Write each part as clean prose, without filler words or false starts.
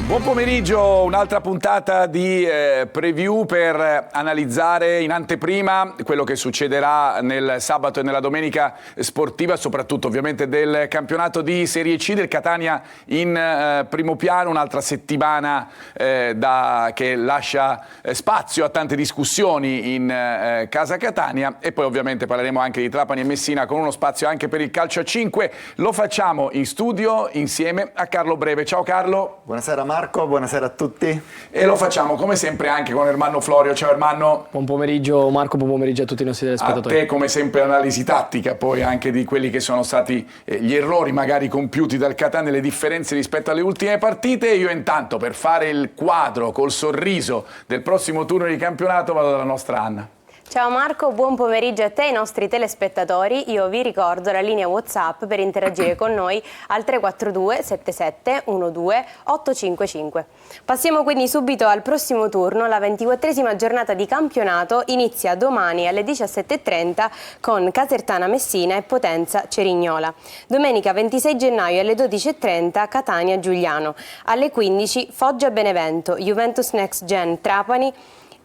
Buon pomeriggio, un'altra puntata di preview per analizzare in anteprima quello che succederà nel sabato e nella domenica sportiva, soprattutto ovviamente del campionato di Serie C del Catania in primo piano, un'altra settimana che lascia spazio a tante discussioni in casa Catania, e poi ovviamente parleremo anche di Trapani e Messina con uno spazio anche per il calcio a 5. Lo facciamo in studio insieme a Carlo Breve. Ciao Carlo. Buonasera Marco, buonasera a tutti. E lo facciamo come sempre anche con Ermanno Florio. Ciao Ermanno. Buon pomeriggio Marco, buon pomeriggio a tutti i nostri telespettatori. A te come sempre analisi tattica poi anche di quelli che sono stati gli errori magari compiuti dal Catania, le differenze rispetto alle ultime partite. Io intanto, per fare il quadro col sorriso del prossimo turno di campionato, vado dalla nostra Anna. Ciao Marco, buon pomeriggio a te e ai nostri telespettatori. Io vi ricordo la linea WhatsApp per interagire con noi al 342 77 12 855. Passiamo quindi subito al prossimo turno. La 24esima giornata di campionato inizia domani alle 17:30 con Casertana Messina e Potenza Cerignola. Domenica 26 gennaio alle 12:30 Catania Giuliano. Alle 15 Foggia Benevento, Juventus Next Gen Trapani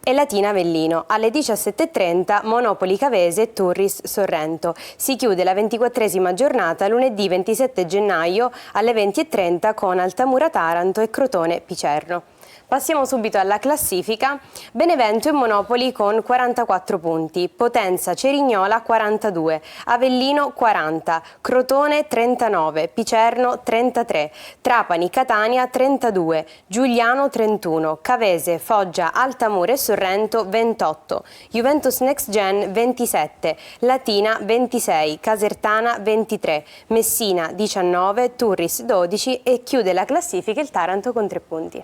e Latina Avellino. Alle 17:30 Monopoli Cavese e Turris Sorrento. Si chiude la 24esima giornata lunedì 27 gennaio alle 20:30 con Altamura Taranto e Crotone Picerno. Passiamo subito alla classifica. Benevento e Monopoli con 44 punti, Potenza Cerignola 42, Avellino 40, Crotone 39, Picerno 33, Trapani Catania 32, Giuliano 31, Cavese, Foggia, Altamura e Sorrento 28, Juventus Next Gen 27, Latina 26, Casertana 23, Messina 19, Turris 12 e chiude la classifica il Taranto con 3 punti.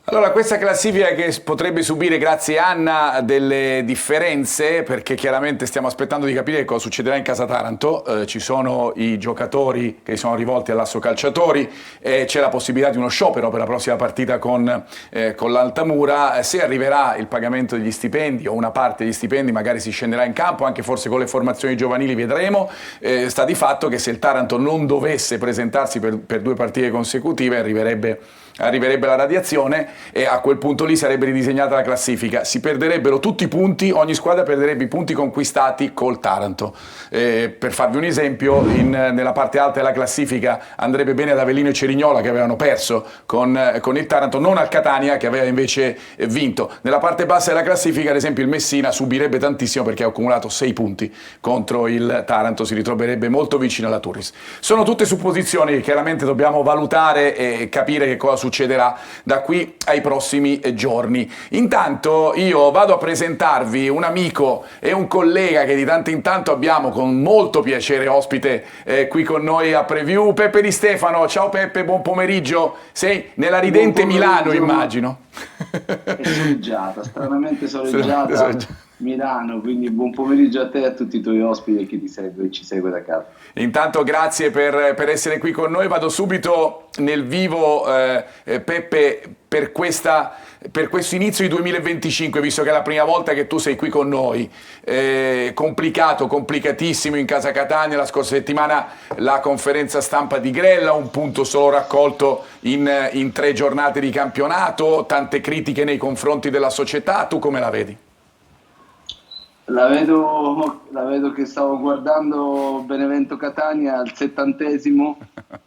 Allora, questa classifica che potrebbe subire, grazie Anna, delle differenze, perché chiaramente stiamo aspettando di capire cosa succederà in casa Taranto. Ci sono i giocatori che sono rivolti all'Asso Calciatori, c'è la possibilità di uno sciopero per la prossima partita con l'Altamura. Se arriverà il pagamento degli stipendi o una parte degli stipendi, magari si scenderà in campo, anche forse con le formazioni giovanili vedremo. Sta di fatto che se il Taranto non dovesse presentarsi per 2 partite consecutive arriverebbe la radiazione, e a quel punto lì sarebbe ridisegnata la classifica. Si perderebbero tutti i punti, ogni squadra perderebbe i punti conquistati col Taranto. Per farvi un esempio, nella parte alta della classifica andrebbe bene ad Avellino e Cerignola, che avevano perso con il Taranto, non al Catania, che aveva invece vinto. Nella parte bassa della classifica, ad esempio, il Messina subirebbe tantissimo perché ha accumulato 6 punti contro il Taranto, si ritroverebbe molto vicino alla Turris. Sono tutte supposizioni che chiaramente dobbiamo valutare e capire che cosa succederà da qui ai prossimi giorni. Intanto io vado a presentarvi un amico e un collega che di tanto in tanto abbiamo con molto piacere ospite qui con noi a Preview, Peppe Di Stefano. Ciao Peppe, buon pomeriggio. Sei nella ridente Milano, immagino. È soleggiata, stranamente soleggiata. Milano, quindi buon pomeriggio a te e a tutti i tuoi ospiti e chi ti segue, ci segue da casa. Intanto grazie per essere qui con noi. Vado subito nel vivo, Peppe, per questo inizio di 2025, visto che è la prima volta che tu sei qui con noi. Complicatissimo in casa Catania. La scorsa settimana la conferenza stampa di Grella, un punto solo raccolto in 3 giornate di campionato, tante critiche nei confronti della società. Tu come la vedi? La vedo che stavo guardando Benevento-Catania al 70esimo.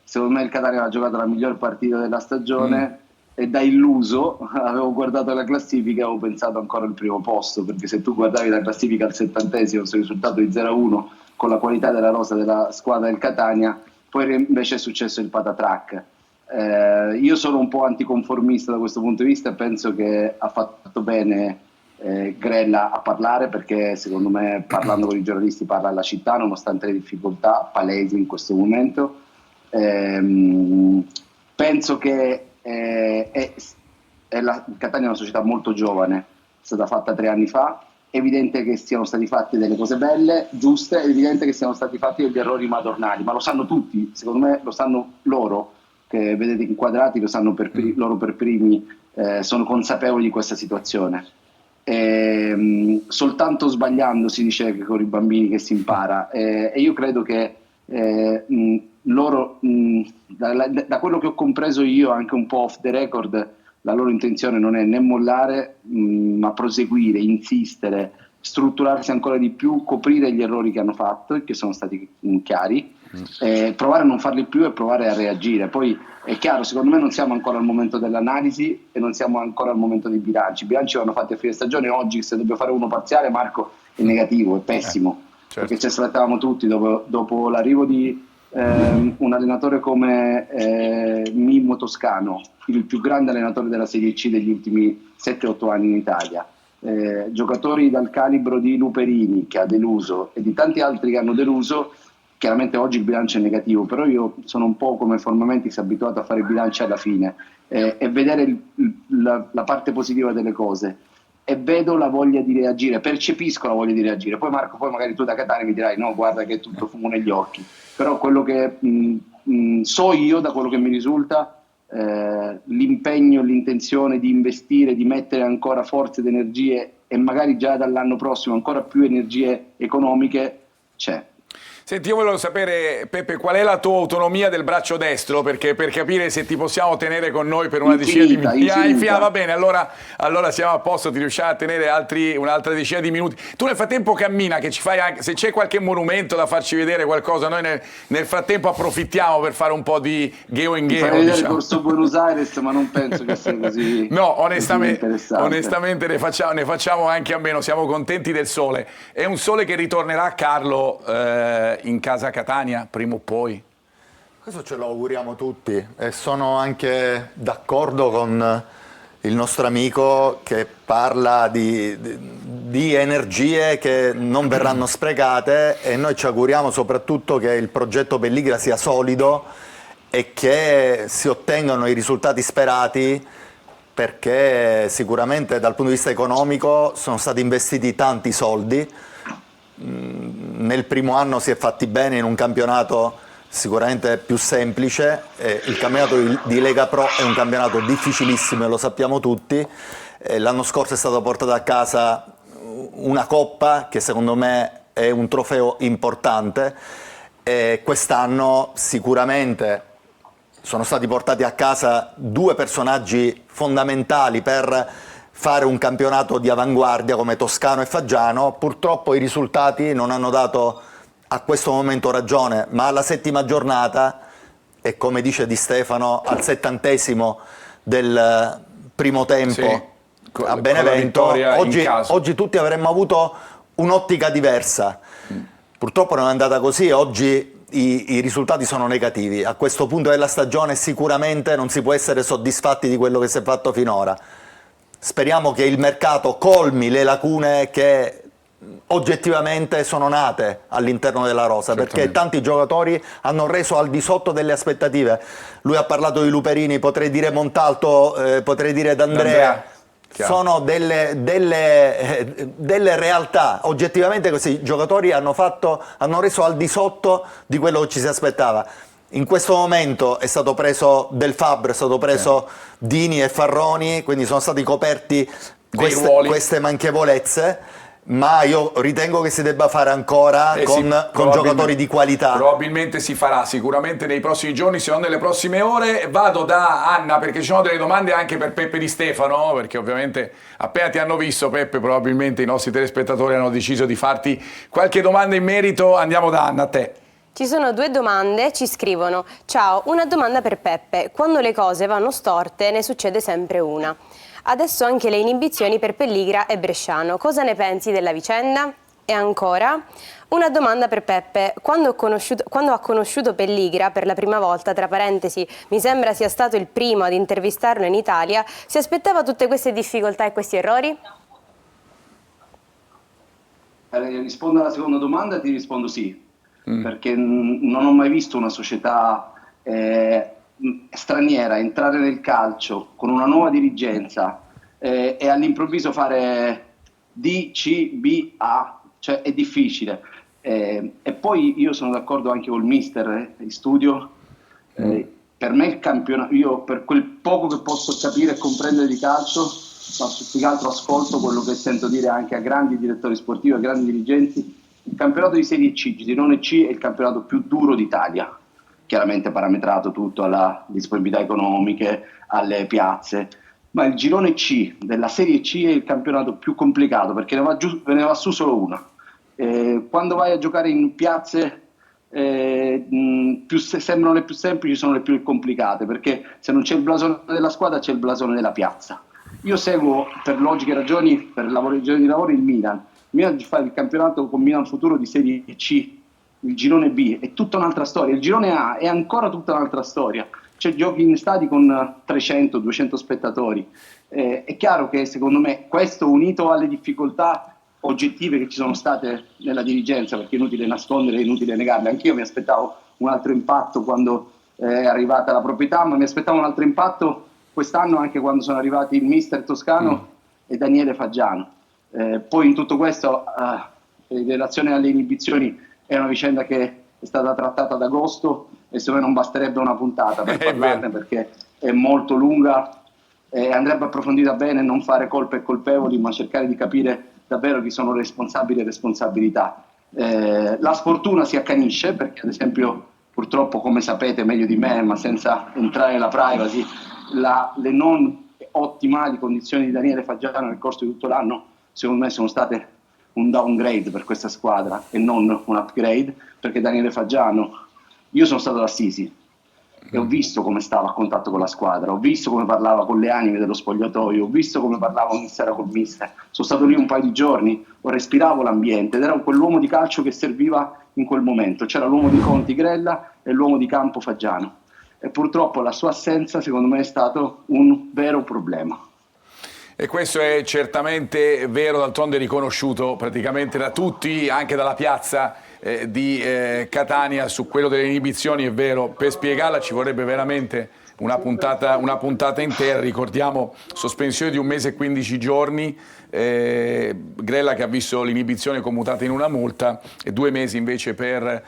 Secondo me il Catania ha giocato la miglior partita della stagione e da illuso avevo guardato la classifica e avevo pensato ancora al primo posto, perché se tu guardavi la classifica al 70esimo sul risultato di 0-1 con la qualità della rosa della squadra del Catania, poi invece è successo il patatrac. Io sono un po' anticonformista da questo punto di vista e penso che ha fatto bene Grella a parlare, perché secondo me, parlando con i giornalisti, parla alla città nonostante le difficoltà palesi in questo momento. Penso che Catania è una società molto giovane, è stata fatta 3 anni fa. È evidente che siano state fatte delle cose belle, giuste, è evidente che siano stati fatti degli errori madornali, ma lo sanno tutti, secondo me lo sanno loro che vedete inquadrati, lo sanno loro per primi, sono consapevoli di questa situazione. Soltanto sbagliando si dice che con i bambini che si impara, e io credo che Da quello che ho compreso io, anche un po' off the record, la loro intenzione non è né mollare, ma proseguire, insistere, strutturarsi ancora di più, coprire gli errori che hanno fatto e che sono stati chiari, provare a non farli più e provare a reagire. Poi è chiaro, secondo me non siamo ancora al momento dell'analisi e non siamo ancora al momento dei bilanci. I bilanci vanno fatti a fine stagione. Oggi, se dobbiamo fare uno parziale, Marco, è negativo, è pessimo, certo. Perché ci aspettavamo tutti dopo l'arrivo di un allenatore come Mimmo Toscano, il più grande allenatore della Serie C degli ultimi 7-8 anni in Italia, giocatori dal calibro di Luperini, che ha deluso, e di tanti altri che hanno deluso. Chiaramente oggi il bilancio è negativo, però io sono un po' come Formamentis abituato a fare i bilanci alla fine e vedere la parte positiva delle cose, e vedo la voglia di reagire, percepisco la voglia di reagire. Poi Marco, poi magari tu da Catania mi dirai no, guarda che è tutto fumo negli occhi, però quello che so io, da quello che mi risulta, l'impegno, l'intenzione di investire, di mettere ancora forze ed energie, e magari già dall'anno prossimo ancora più energie economiche, c'è. Senti, io volevo sapere, Peppe, qual è la tua autonomia del braccio destro, perché per capire se ti possiamo tenere con noi per una decina di minuti. Infinita. Va bene, allora siamo a posto, ti riusciamo a tenere un'altra decina di minuti. Tu nel frattempo cammina, che ci fai anche, se c'è qualche monumento da farci vedere qualcosa, noi nel frattempo approfittiamo per fare un po' di geo in geo. Farei vedere il corso Buenos Aires, ma non penso che sia così. No, onestamente ne facciamo anche a meno, siamo contenti del sole. È un sole che ritornerà, Carlo, in casa Catania, prima o poi? Questo ce lo auguriamo tutti, e sono anche d'accordo con il nostro amico che parla di energie che non verranno sprecate, e noi ci auguriamo soprattutto che il progetto Pelligra sia solido e che si ottengano i risultati sperati, perché sicuramente dal punto di vista economico sono stati investiti tanti soldi. Nel primo anno si è fatti bene in un campionato sicuramente più semplice, il campionato di Lega Pro è un campionato difficilissimo e lo sappiamo tutti. L'anno scorso è stata portata a casa una coppa che secondo me è un trofeo importante, e quest'anno sicuramente sono stati portati a casa due personaggi fondamentali per fare un campionato di avanguardia come Toscano e Faggiano. Purtroppo i risultati non hanno dato a questo momento ragione, ma alla settima giornata, e come dice Di Stefano, al 70° del primo tempo a Benevento, oggi tutti avremmo avuto un'ottica diversa. Purtroppo non è andata così, oggi i risultati sono negativi. A questo punto della stagione sicuramente non si può essere soddisfatti di quello che si è fatto finora. Speriamo che il mercato colmi le lacune che oggettivamente sono nate all'interno della rosa, perché tanti giocatori hanno reso al di sotto delle aspettative. Lui ha parlato di Luperini, potrei dire Montalto, potrei dire D'Andrea. Sono delle realtà. Oggettivamente questi giocatori hanno reso al di sotto di quello che ci si aspettava. In questo momento è stato preso Del Fabbro, è stato preso Dini e Farroni, quindi sono stati coperti queste manchevolezze, ma io ritengo che si debba fare ancora con giocatori di qualità. Probabilmente si farà sicuramente nei prossimi giorni, se non nelle prossime ore. Vado da Anna, perché ci sono delle domande anche per Peppe Di Stefano, perché ovviamente appena ti hanno visto, Peppe, probabilmente i nostri telespettatori hanno deciso di farti qualche domanda in merito. Andiamo da Anna, a te. Ci sono due domande, ci scrivono: ciao, una domanda per Peppe. Quando le cose vanno storte ne succede sempre una. Adesso anche le inibizioni per Pelligra e Bresciano. Cosa ne pensi della vicenda? E ancora, una domanda per Peppe. Quando ha conosciuto Pelligra per la prima volta, tra parentesi, mi sembra sia stato il primo ad intervistarlo in Italia, si aspettava tutte queste difficoltà e questi errori? Rispondo alla seconda domanda e ti rispondo sì. Perché non ho mai visto una società straniera entrare nel calcio con una nuova dirigenza e all'improvviso fare D, C, B, A, cioè è difficile. E poi io sono d'accordo anche col mister in studio. Per me il campionato, io per quel poco che posso capire e comprendere di calcio, ma più che altro ascolto quello che sento dire anche a grandi direttori sportivi, a grandi dirigenti, campionato di Serie C, girone C, è il campionato più duro d'Italia, chiaramente parametrato tutto alla disponibilità economiche, alle piazze, ma il girone C della Serie C è il campionato più complicato perché ne va su solo una. Quando vai a giocare in piazze sembrano le più semplici, sono le più complicate, perché se non c'è il blasone della squadra c'è il blasone della piazza. Io seguo per logiche ragioni, per ragioni di lavoro, il Milan fa il campionato con Milan Futuro di Serie C, il girone B è tutta un'altra storia, il girone A è ancora tutta un'altra storia, c'è giochi in stadi con 300-200 spettatori. È chiaro che secondo me questo, unito alle difficoltà oggettive che ci sono state nella dirigenza, perché è inutile nascondere, è inutile negarle, anch'io mi aspettavo un altro impatto quando è arrivata la proprietà, ma mi aspettavo un altro impatto quest'anno anche quando sono arrivati il mister Toscano e Daniele Faggiano. Poi in tutto questo, in relazione alle inibizioni, è una vicenda che è stata trattata ad agosto e secondo me non basterebbe una puntata per parlarne, perché è molto lunga e andrebbe approfondita bene, non fare colpe e colpevoli, ma cercare di capire davvero chi sono responsabili e responsabilità. La sfortuna si accanisce perché, ad esempio, purtroppo, come sapete meglio di me, ma senza entrare nella privacy, le non ottimali condizioni di Daniele Faggiano nel corso di tutto l'anno, secondo me, sono state un downgrade per questa squadra e non un upgrade, perché Daniele Faggiano, io sono stato ad Assisi e ho visto come stava a contatto con la squadra, ho visto come parlava con le anime dello spogliatoio, ho visto come parlava ogni sera col mister, sono stato lì un paio di giorni, respiravo l'ambiente ed era quell'uomo di calcio che serviva in quel momento, c'era l'uomo di Conti Grella e l'uomo di campo Faggiano, e purtroppo la sua assenza secondo me è stato un vero problema. E questo è certamente vero, d'altronde riconosciuto praticamente da tutti, anche dalla piazza di Catania. Su quello delle inibizioni è vero, per spiegarla ci vorrebbe veramente una puntata intera. Ricordiamo sospensione di 1 mese e 15 giorni, Grella che ha visto l'inibizione commutata in una multa, e 2 mesi invece per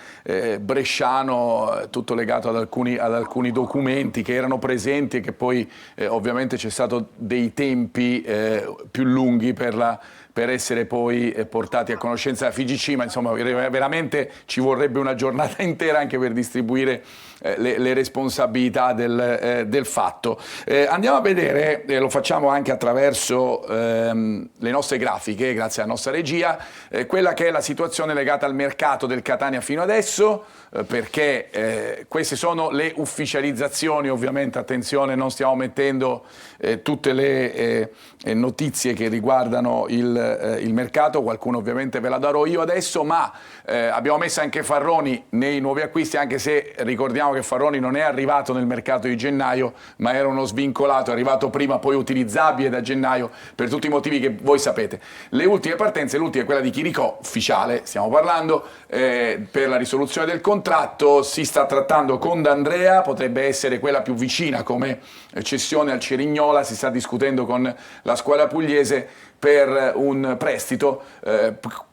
Bresciano, tutto legato ad alcuni documenti che erano presenti e che poi ovviamente c'è stato dei tempi più lunghi per essere poi portati a conoscenza da FIGC, ma insomma veramente ci vorrebbe una giornata intera anche per distribuire le responsabilità del fatto. Andiamo a vedere, lo facciamo anche attraverso le nostre grafiche, grazie alla nostra regia, quella che è la situazione legata al mercato del Catania fino adesso, perché queste sono le ufficializzazioni. Ovviamente, attenzione, non stiamo mettendo tutte le notizie che riguardano il mercato, qualcuno ovviamente ve la darò io adesso, ma abbiamo messo anche Farroni nei nuovi acquisti, anche se ricordiamo che Farroni non è arrivato nel mercato di gennaio, ma era uno svincolato, è arrivato prima, poi utilizzabile da gennaio per tutti i motivi che voi sapete. Le ultime partenze, l'ultima è quella di Chiricò, ufficiale, stiamo parlando, per la risoluzione del contratto. Si sta trattando con D'Andrea, potrebbe essere quella più vicina come cessione al Cerignola, si sta discutendo con la squadra pugliese per un prestito,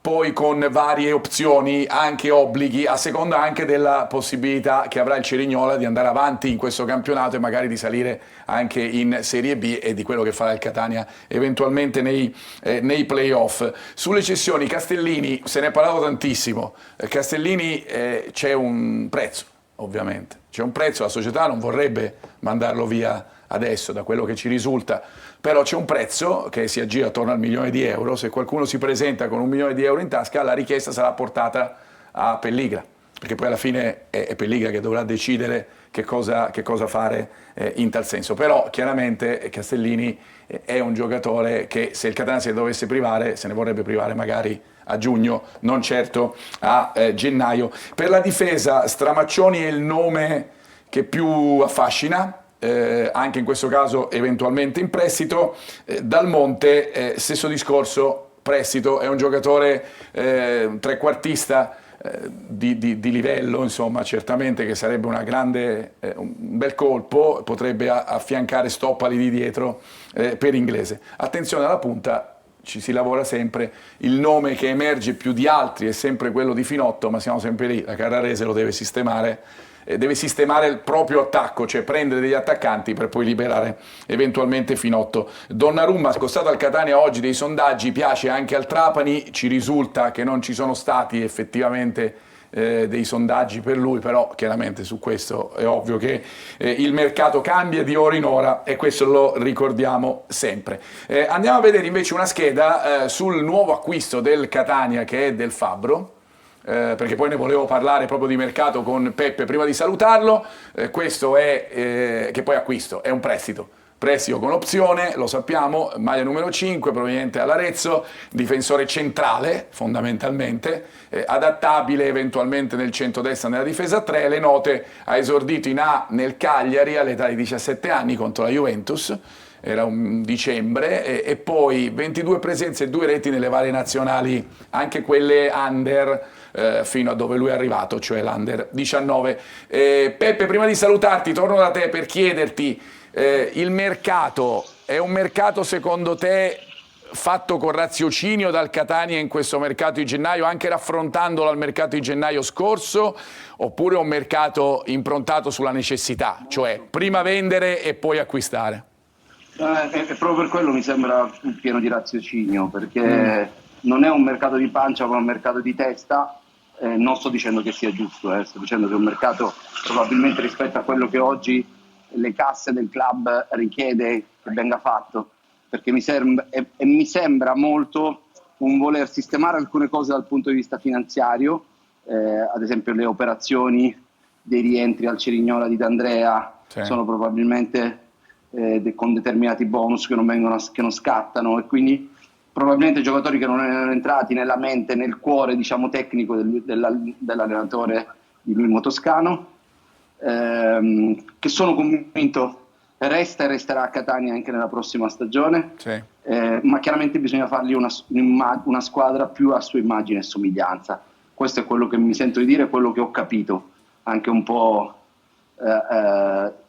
poi con varie opzioni, anche obblighi, a seconda anche della possibilità che avrà il Cerignola di andare avanti in questo campionato e magari di salire anche in Serie B, e di quello che farà il Catania eventualmente nei play-off. Sulle cessioni, Castellini, se ne è parlato tantissimo, Castellini c'è un prezzo, ovviamente, c'è un prezzo, la società non vorrebbe mandarlo via adesso, da quello che ci risulta, però c'è un prezzo che si aggira attorno al €1.000.000. Se qualcuno si presenta con €1.000.000 in tasca, la richiesta sarà portata a Pelligra, perché poi alla fine è Pelligra che dovrà decidere che cosa fare in tal senso. Però chiaramente Castellini è un giocatore che, se il Catania se ne dovesse privare, se ne vorrebbe privare magari a giugno, non certo a gennaio. Per la difesa, Stramaccioni è il nome che più affascina, anche in questo caso eventualmente in prestito. Dal Monte, stesso discorso, prestito, è un giocatore trequartista di livello, insomma, certamente, che sarebbe un bel colpo, potrebbe affiancare Stoppali di dietro per Inglese. Attenzione alla punta, ci si lavora sempre, il nome che emerge più di altri è sempre quello di Finotto, ma siamo sempre lì, la Carrarese lo deve sistemare deve sistemare il proprio attacco, cioè prendere degli attaccanti per poi liberare eventualmente Finotto. Donnarumma, scostato al Catania oggi dei sondaggi, piace anche al Trapani, ci risulta che non ci sono stati effettivamente dei sondaggi per lui, però chiaramente su questo è ovvio che il mercato cambia di ora in ora e questo lo ricordiamo sempre. Andiamo a vedere invece una scheda sul nuovo acquisto del Catania, che è Del Fabbro, perché poi ne volevo parlare proprio di mercato con Peppe prima di salutarlo. Questo è che poi acquisto, è un prestito con opzione, lo sappiamo, maglia numero 5 proveniente dall'Arezzo, difensore centrale fondamentalmente, adattabile eventualmente nel centrodestra nella difesa 3, le note: ha esordito in A nel Cagliari all'età di 17 anni contro la Juventus, era un dicembre, e poi 22 presenze e 2 reti nelle varie nazionali, anche quelle under, fino a dove lui è arrivato, cioè l'under 19. Peppe, prima di salutarti torno da te per chiederti, il mercato è un mercato secondo te fatto con raziocinio dal Catania in questo mercato di gennaio, anche raffrontandolo al mercato di gennaio scorso, oppure è un mercato improntato sulla necessità, cioè prima vendere e poi acquistare? E proprio per quello mi sembra pieno di raziocinio, perché non è un mercato di pancia ma un mercato di testa. Non sto dicendo che sia giusto, sto dicendo che è un mercato probabilmente rispetto a quello che oggi le casse del club richiede che venga fatto, perché mi sembra molto un voler sistemare alcune cose dal punto di vista finanziario, ad esempio le operazioni dei rientri al Cerignola di D'Andrea sono probabilmente con determinati bonus che non scattano, e quindi probabilmente giocatori che non erano entrati nella mente, nel cuore diciamo tecnico dell'allenatore di Mimmo Toscano, che sono convinto resta e resterà a Catania anche nella prossima stagione, ma chiaramente bisogna fargli una squadra più a sua immagine e somiglianza. Questo è quello che mi sento di dire, quello che ho capito anche un po'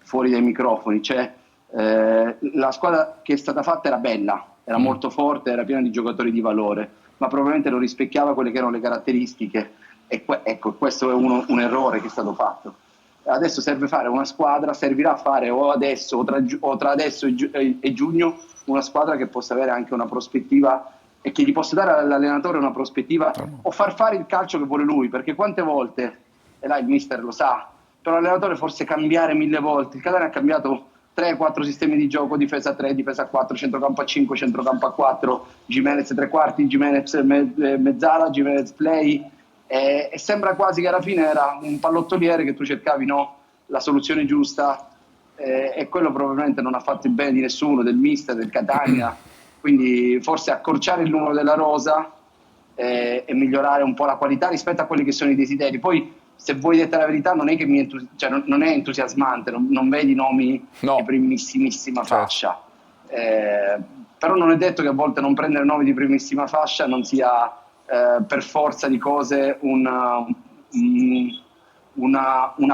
fuori dai microfoni, cioè la squadra che è stata fatta era bella, era molto forte, era piena di giocatori di valore, ma probabilmente non rispecchiava quelle che erano le caratteristiche, e ecco, questo è un errore che è stato fatto. Adesso servirà fare o adesso o tra adesso e giugno una squadra che possa avere anche una prospettiva e che gli possa dare all'allenatore una prospettiva, o far fare il calcio che vuole lui, perché quante volte, e là il mister lo sa, però l'allenatore forse cambiare 1000 volte. Il Catania ha cambiato 3-4 sistemi di gioco: difesa 3, difesa 4, centrocampo a 5, centrocampo a 4, Gimenez tre quarti, Gimenez mezzala, Gimenez play, e sembra quasi che alla fine era un pallottoliere che tu cercavi la soluzione giusta, e quello probabilmente non ha fatto il bene di nessuno, del mister, del Catania. Quindi forse accorciare il numero della rosa e migliorare un po' la qualità rispetto a quelli che sono i desideri. Poi, se vuoi detta la verità, non è che non è entusiasmante, non vedi nomi di primissimissima fascia, però non è detto che a volte non prendere nomi di primissima fascia non sia per forza di cose una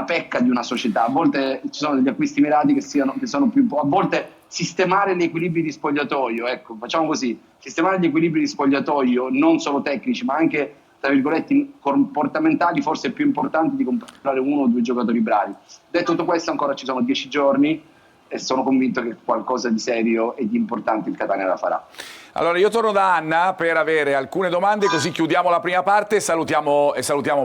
pecca di una società. A volte ci sono degli acquisti mirati che sono più, a volte sistemare gli equilibri di spogliatoio, ecco, facciamo così, sistemare gli equilibri di spogliatoio non solo tecnici ma anche tra virgolette comportamentali, forse è più importante di comprare 1 o 2 giocatori bravi. Detto tutto questo, ancora ci sono 10 giorni e sono convinto che qualcosa di serio e di importante il Catania la farà. Allora io torno da Anna per avere alcune domande, così chiudiamo la prima parte e salutiamo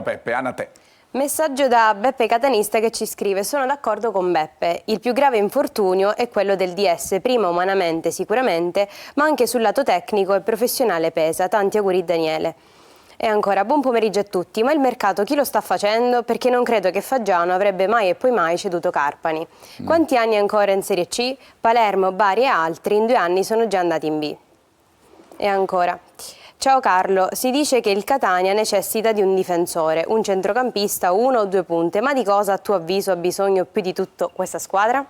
Peppe. Anna, a te. Messaggio da Beppe Catanista che ci scrive: sono d'accordo con Beppe, il più grave infortunio è quello del DS, prima umanamente sicuramente, ma anche sul lato tecnico e professionale pesa. Tanti auguri Daniele. E ancora, buon pomeriggio a tutti, ma il mercato chi lo sta facendo? Perché non credo che Faggiano avrebbe mai e poi mai ceduto Carpani. Quanti anni ancora in Serie C? Palermo, Bari e altri in 2 anni sono già andati in B. E ancora, ciao Carlo, si dice che il Catania necessita di un difensore, un centrocampista, 1 o 2 punte, ma di cosa a tuo avviso ha bisogno più di tutto questa squadra?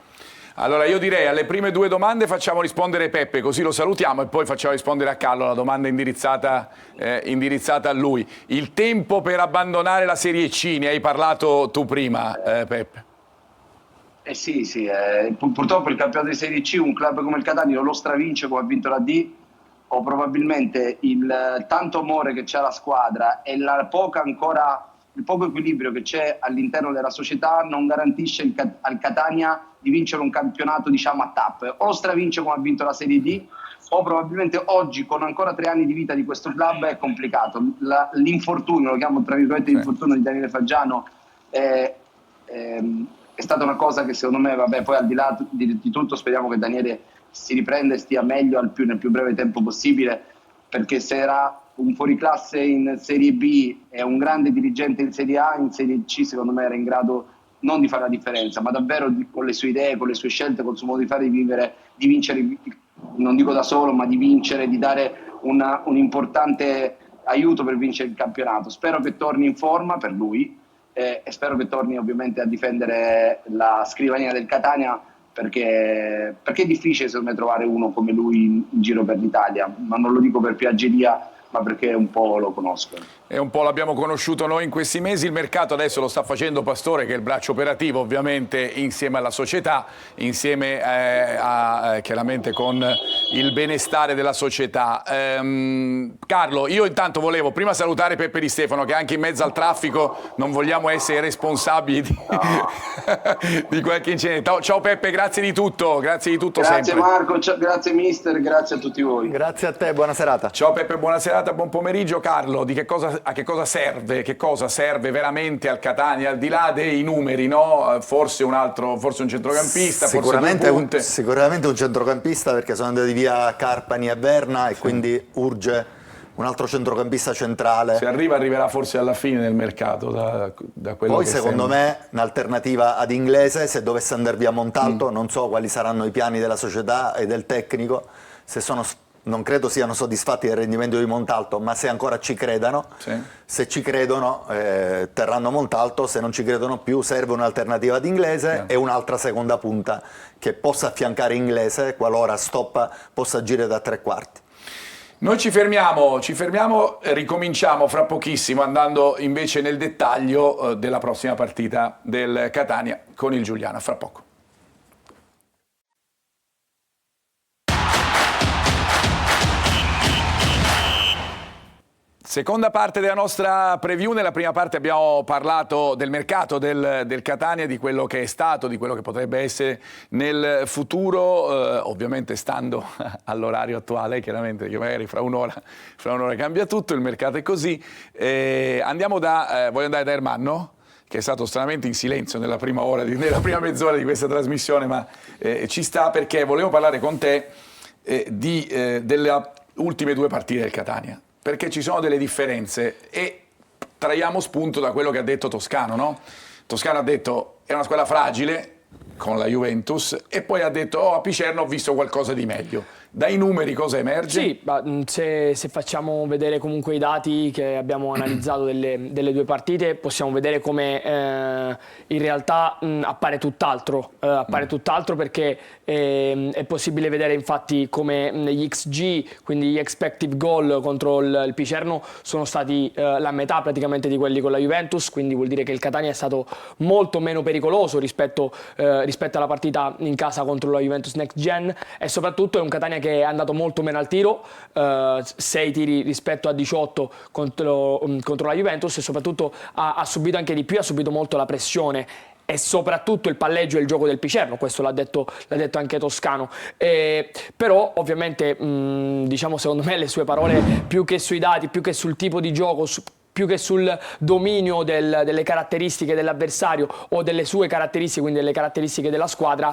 Allora io direi alle prime 2 domande facciamo rispondere Peppe, così lo salutiamo, e poi facciamo rispondere a Carlo la domanda indirizzata a lui. Il tempo per abbandonare la Serie C, ne hai parlato tu prima, Peppe. Sì, purtroppo il campionato di Serie C un club come il Catania lo stravince come ha vinto la D, o probabilmente il tanto amore che c'è alla squadra e la poca ancora il poco equilibrio che c'è all'interno della società non garantisce al Catania di vincere un campionato, diciamo, a tappe. O lo stravince come ha vinto la Serie D, o probabilmente oggi, con ancora 3 anni di vita di questo club, è complicato. L'infortunio, lo chiamo tra virgolette l'infortunio di Daniele Faggiano, è stata una cosa che secondo me, vabbè, poi al di là di tutto speriamo che Daniele si riprenda e stia meglio nel più breve tempo possibile, perché se era un fuoriclasse in Serie B e un grande dirigente in Serie A, in Serie C secondo me era in grado non di fare la differenza, ma davvero con le sue idee, con le sue scelte, col suo modo di fare, di vincere, non dico da solo, ma di vincere, di dare un importante aiuto per vincere il campionato. Spero che torni in forma per lui e spero che torni ovviamente a difendere la scrivania del Catania, perché è difficile secondo me trovare uno come lui in giro per l'Italia, ma non lo dico per piaggeria, ma perché un po' lo conosco. E un po' l'abbiamo conosciuto noi in questi mesi. Il mercato adesso lo sta facendo Pastore, che è il braccio operativo ovviamente insieme alla società, insieme chiaramente con il benestare della società. Carlo, io intanto volevo prima salutare Peppe Di Stefano, che anche in mezzo al traffico non vogliamo essere responsabili di qualche incidente. Ciao Peppe, grazie di tutto grazie sempre. Marco, grazie mister, grazie a tutti voi. Grazie a te, buona serata. Ciao Peppe, buona serata, buon pomeriggio. Carlo, a che cosa serve veramente al Catania, al di là dei numeri, no? Forse un centrocampista, sicuramente forse sicuramente un centrocampista, perché sono andati via Carpani e Verna e quindi urge un altro centrocampista centrale. Se arriverà forse alla fine del mercato, da quello poi che secondo sembra. me un'alternativa ad Inglese, se dovesse andare via Montalto, non so quali saranno i piani della società e del tecnico, non credo siano soddisfatti del rendimento di Montalto, ma se ancora ci credano, se ci credono terranno Montalto, se non ci credono più serve un'alternativa ad Inglese e un'altra seconda punta che possa affiancare Inglese qualora Stoppa possa agire da 3/4. Noi ci fermiamo, ricominciamo fra pochissimo andando invece nel dettaglio della prossima partita del Catania con il Giuliana, fra poco. Seconda parte della nostra preview. Nella prima parte abbiamo parlato del mercato del Catania, di quello che è stato, di quello che potrebbe essere nel futuro, ovviamente stando all'orario attuale, chiaramente, che magari fra un'ora cambia tutto, il mercato è così. Voglio andare da Ermanno, che è stato stranamente in silenzio nella prima mezz'ora di questa trasmissione, ma ci sta, perché volevo parlare con te delle ultime 2 partite del Catania, perché ci sono delle differenze e traiamo spunto da quello che ha detto Toscano, no? Toscano ha detto è una squadra fragile con la Juventus e poi ha detto a Picerno ho visto qualcosa di meglio. Dai numeri cosa emerge? Sì, ma se facciamo vedere comunque i dati che abbiamo analizzato delle 2 partite, possiamo vedere come in realtà appare tutt'altro. Tutt'altro perché è possibile vedere infatti come gli XG, quindi gli expected goal contro il Picerno, sono stati la metà praticamente di quelli con la Juventus, quindi vuol dire che il Catania è stato molto meno pericoloso rispetto alla partita in casa contro la Juventus Next Gen, e soprattutto è un Catania che è andato molto meno al tiro, 6 tiri rispetto a 18 contro la Juventus, e soprattutto ha subito anche di più, ha subito molto la pressione e soprattutto il palleggio e il gioco del Picerno, questo l'ha detto anche Toscano. Però ovviamente diciamo, secondo me le sue parole, più che sui dati, più che sul tipo di gioco, più che sul dominio delle caratteristiche dell'avversario o delle sue caratteristiche, quindi delle caratteristiche della squadra,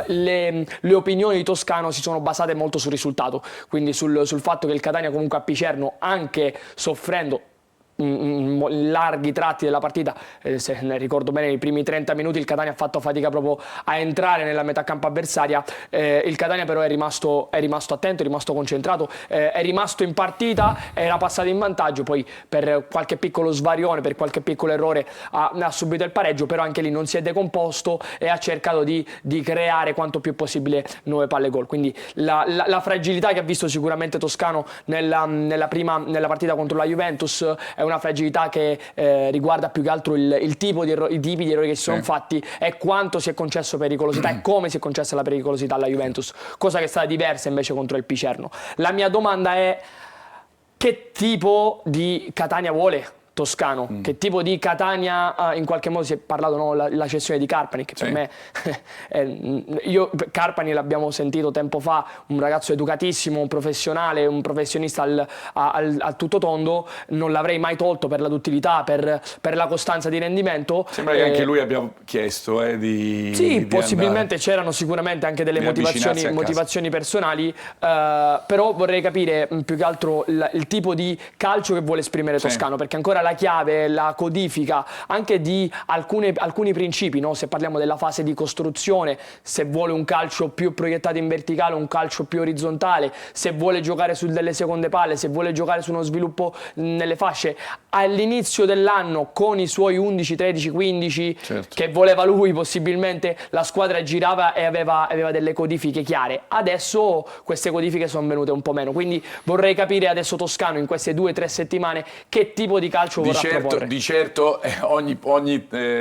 le opinioni di Toscano si sono basate molto sul risultato, quindi sul fatto che il Catania comunque a Picerno, anche soffrendo larghi tratti della partita, se ne ricordo bene, nei primi 30 minuti il Catania ha fatto fatica proprio a entrare nella metà campo avversaria. Il Catania però è rimasto attento, è rimasto concentrato, è rimasto in partita, era passato in vantaggio, poi per qualche piccolo svarione, per qualche piccolo errore ha subito il pareggio, però anche lì non si è decomposto e ha cercato di creare quanto più possibile nuove palle gol. Quindi la fragilità che ha visto sicuramente Toscano nella partita contro la Juventus è una fragilità che riguarda più che altro i tipi di errori che si sono fatti e quanto si è concesso pericolosità e come si è concessa la pericolosità alla Juventus, cosa che è stata diversa invece contro il Picerno. La mia domanda è: che tipo di Catania vuole Toscano, che tipo di Catania, in qualche modo si è parlato, no, la cessione di Carpani, che per me Carpani l'abbiamo sentito tempo fa, un ragazzo educatissimo, un professionale, un professionista al tutto tondo, non l'avrei mai tolto per la duttilità, per la costanza di rendimento. Sembra che anche lui abbia chiesto di possibilmente c'erano sicuramente anche delle motivazioni personali, però vorrei capire più che altro il tipo di calcio che vuole esprimere Toscano, perché ancora la chiave, la codifica anche di alcuni principi, no? Se parliamo della fase di costruzione, se vuole un calcio più proiettato in verticale, un calcio più orizzontale, se vuole giocare su delle seconde palle, se vuole giocare su uno sviluppo nelle fasce. All'inizio dell'anno con i suoi 11, 13, 15 che voleva lui, possibilmente la squadra girava e aveva delle codifiche chiare. Adesso queste codifiche sono venute un po' meno, quindi vorrei capire adesso Toscano in queste 2 o 3 settimane che tipo di calcio vorrà proporre. Di certo ogni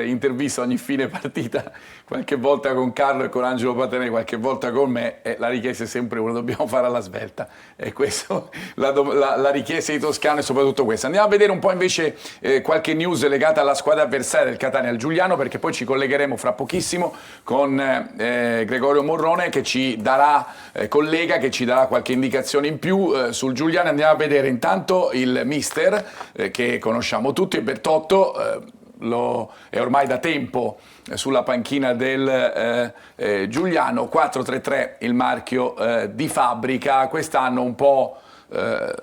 intervista, ogni fine partita, qualche volta con Carlo e con Angelo Patanè, qualche volta con me, la richiesta è sempre una: dobbiamo fare alla svelta. E questo, la richiesta di Toscano è soprattutto questa. Andiamo a vedere un po' invece qualche news legata alla squadra avversaria del Catania, al Giuliano, perché poi ci collegheremo fra pochissimo con Gregorio Morrone, che ci darà, collega, che ci darà qualche indicazione in più sul Giuliano. Andiamo a vedere intanto il mister, che conosciamo tutti, Bertotto, è ormai da tempo sulla panchina del Giuliano. 4-3-3 il marchio di fabbrica. Quest'anno un po'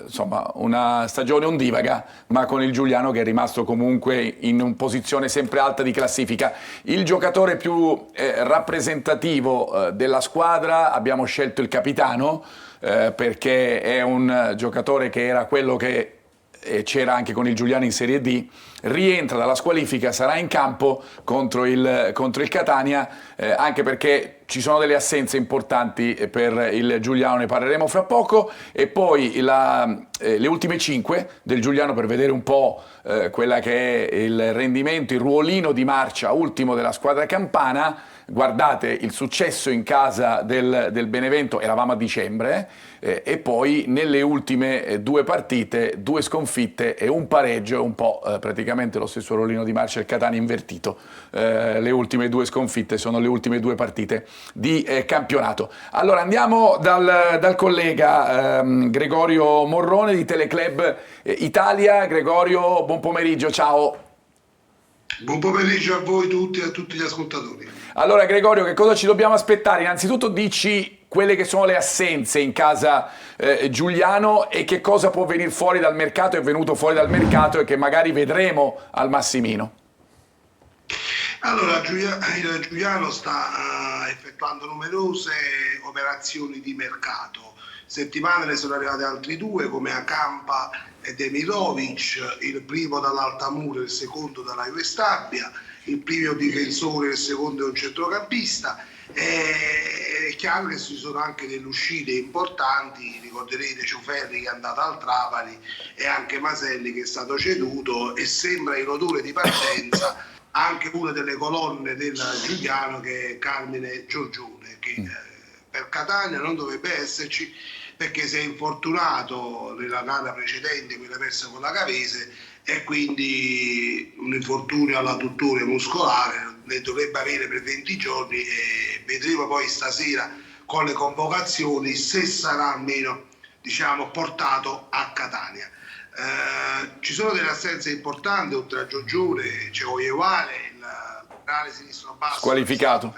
insomma una stagione ondivaga, ma con il Giuliano che è rimasto comunque in una posizione sempre alta di classifica. Il giocatore più rappresentativo della squadra, abbiamo scelto il capitano, perché è un giocatore che era quello che c'era anche con il Giuliano in Serie D, rientra dalla squalifica, sarà in campo contro il Catania, anche perché ci sono delle assenze importanti per il Giuliano, ne parleremo fra poco. E poi le ultime 5 del Giuliano, per vedere un po' quella che è il rendimento, il ruolino di marcia ultimo della squadra campana. Guardate il successo in casa del Benevento, eravamo a dicembre, e poi nelle ultime 2 partite 2 sconfitte e un pareggio, un po' praticamente lo stesso ruolino di marcia del Catania invertito. Le ultime 2 sconfitte sono le ultime 2 partite di campionato. Allora andiamo dal collega Gregorio Morrone di Teleclub Italia. Gregorio, buon pomeriggio, ciao. Buon pomeriggio a voi tutti e a tutti gli ascoltatori. Allora Gregorio, che cosa ci dobbiamo aspettare? Innanzitutto dici quelle che sono le assenze in casa Giuliano e che cosa può venire fuori dal mercato, è venuto fuori dal mercato e che magari vedremo al Massimino. Allora, il Giuliano sta effettuando numerose operazioni di mercato. Settimane ne sono arrivate altri 2, come Acampa e Demirovic, il primo dall'Altamura e il secondo dalla Juve Stabia, il primo difensore e il secondo è un centrocampista. È chiaro che ci sono anche delle uscite importanti, ricorderete Ciuferri che è andato al Trapani e anche Maselli che è stato ceduto, e sembra in odore di partenza anche una delle colonne del Giuliano, che è Carmine Giorgione, che per Catania non dovrebbe esserci perché si è infortunato nella gara precedente, quella persa con la Cavese, e quindi un infortunio all'adduttore muscolare, ne dovrebbe avere per 20 giorni e vedremo poi stasera con le convocazioni se sarà almeno, diciamo, portato a Catania. Ci sono delle assenze importanti, oltre a Giorgione c'è Oievale, il laterale sinistro basso squalificato,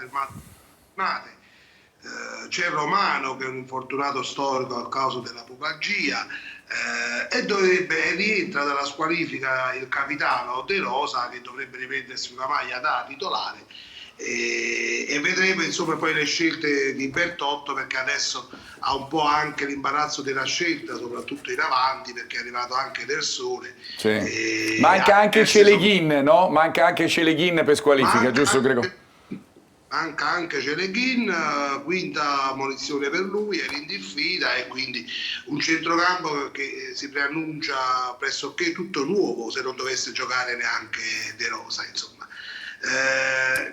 c'è Romano che è un infortunato storico a causa della pubalgia, e rientra dalla squalifica il capitano De Rosa, che dovrebbe riprendersi una maglia da titolare, e vedremo insomma poi le scelte di Bertotto, perché adesso ha un po' anche l'imbarazzo della scelta, soprattutto in avanti, perché è arrivato anche Del Sole. Sì. Manca anche Celeghin, no? Manca anche Celeghin per squalifica, giusto Gregorio? Manca anche Celeghin, quinta munizione per lui, è in diffida, e quindi un centrocampo che si preannuncia pressoché tutto nuovo, se non dovesse giocare neanche De Rosa, insomma.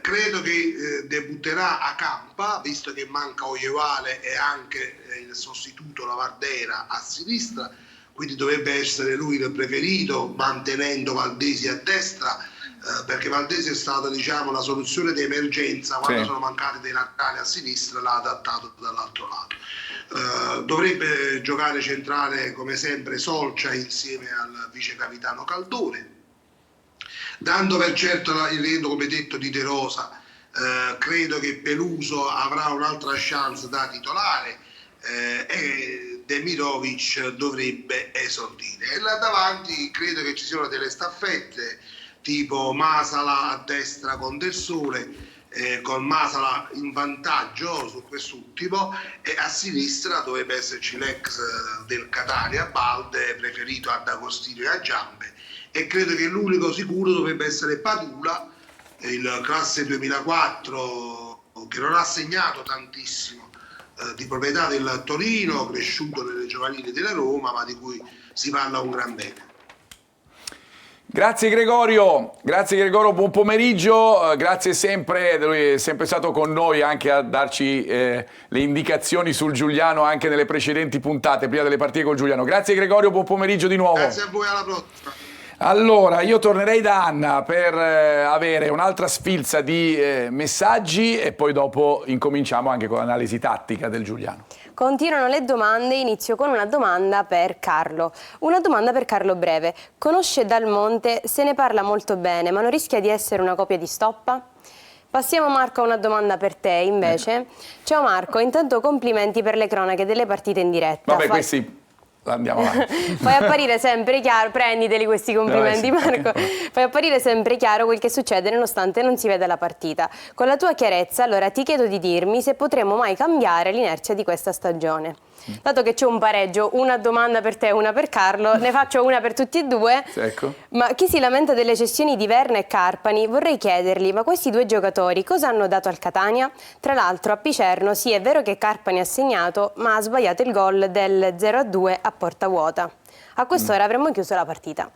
Credo che debutterà Acampa, visto che manca Oievale e anche il sostituto Lavardera a sinistra, quindi dovrebbe essere lui il preferito, mantenendo Valdesi a destra, perché Valdesi è stata, diciamo, la soluzione di emergenza quando sono mancati dei laterali a sinistra, l'ha adattato dall'altro lato. Dovrebbe giocare centrale come sempre Solcia insieme al vice capitano Caldone, dando per certo il rientro, come detto, di De Rosa. Credo che Peluso avrà un'altra chance da titolare e Demirovic dovrebbe esordire. E là davanti credo che ci siano delle staffette tipo Masala a destra con Del Sole, con Masala in vantaggio su quest'ultimo, e a sinistra dovrebbe esserci l'ex del Catania Balde, preferito ad Agostino e a Giambe, e credo che l'unico sicuro dovrebbe essere Padula, il classe 2004, che non ha segnato tantissimo, di proprietà del Torino, cresciuto nelle giovanili della Roma, ma di cui si parla un gran bene. Grazie Gregorio, buon pomeriggio, grazie sempre, lui è sempre stato con noi anche a darci le indicazioni sul Giuliano anche nelle precedenti puntate, prima delle partite con Giuliano. Grazie Gregorio, buon pomeriggio di nuovo. Grazie a voi, alla prossima. Allora, io tornerei da Anna per avere un'altra sfilza di messaggi e poi dopo incominciamo anche con l'analisi tattica del Giuliano. Continuano le domande, inizio con una domanda per Carlo. Una domanda per Carlo breve. Conosce Dal Monte, se ne parla molto bene, ma non rischia di essere una copia di Stoppa? Passiamo Marco a una domanda per te invece. Ciao Marco, intanto complimenti per le cronache delle partite in diretta. Vabbè, questi... Andiamo avanti. Fai apparire sempre chiaro, prenditeli questi complimenti Marco, fai apparire sempre chiaro quel che succede nonostante non si veda la partita. Con la tua chiarezza allora ti chiedo di dirmi se potremo mai cambiare l'inerzia di questa stagione. Dato che c'è un pareggio, una domanda per te e una per Carlo, ne faccio una per tutti e due. Ecco. Ma chi si lamenta delle cessioni di Verna e Carpani, vorrei chiedergli, ma questi due giocatori cosa hanno dato al Catania? Tra l'altro a Picerno sì è vero che Carpani ha segnato, ma ha sbagliato il gol del 0-2 a porta vuota. A quest'ora avremmo chiuso la partita.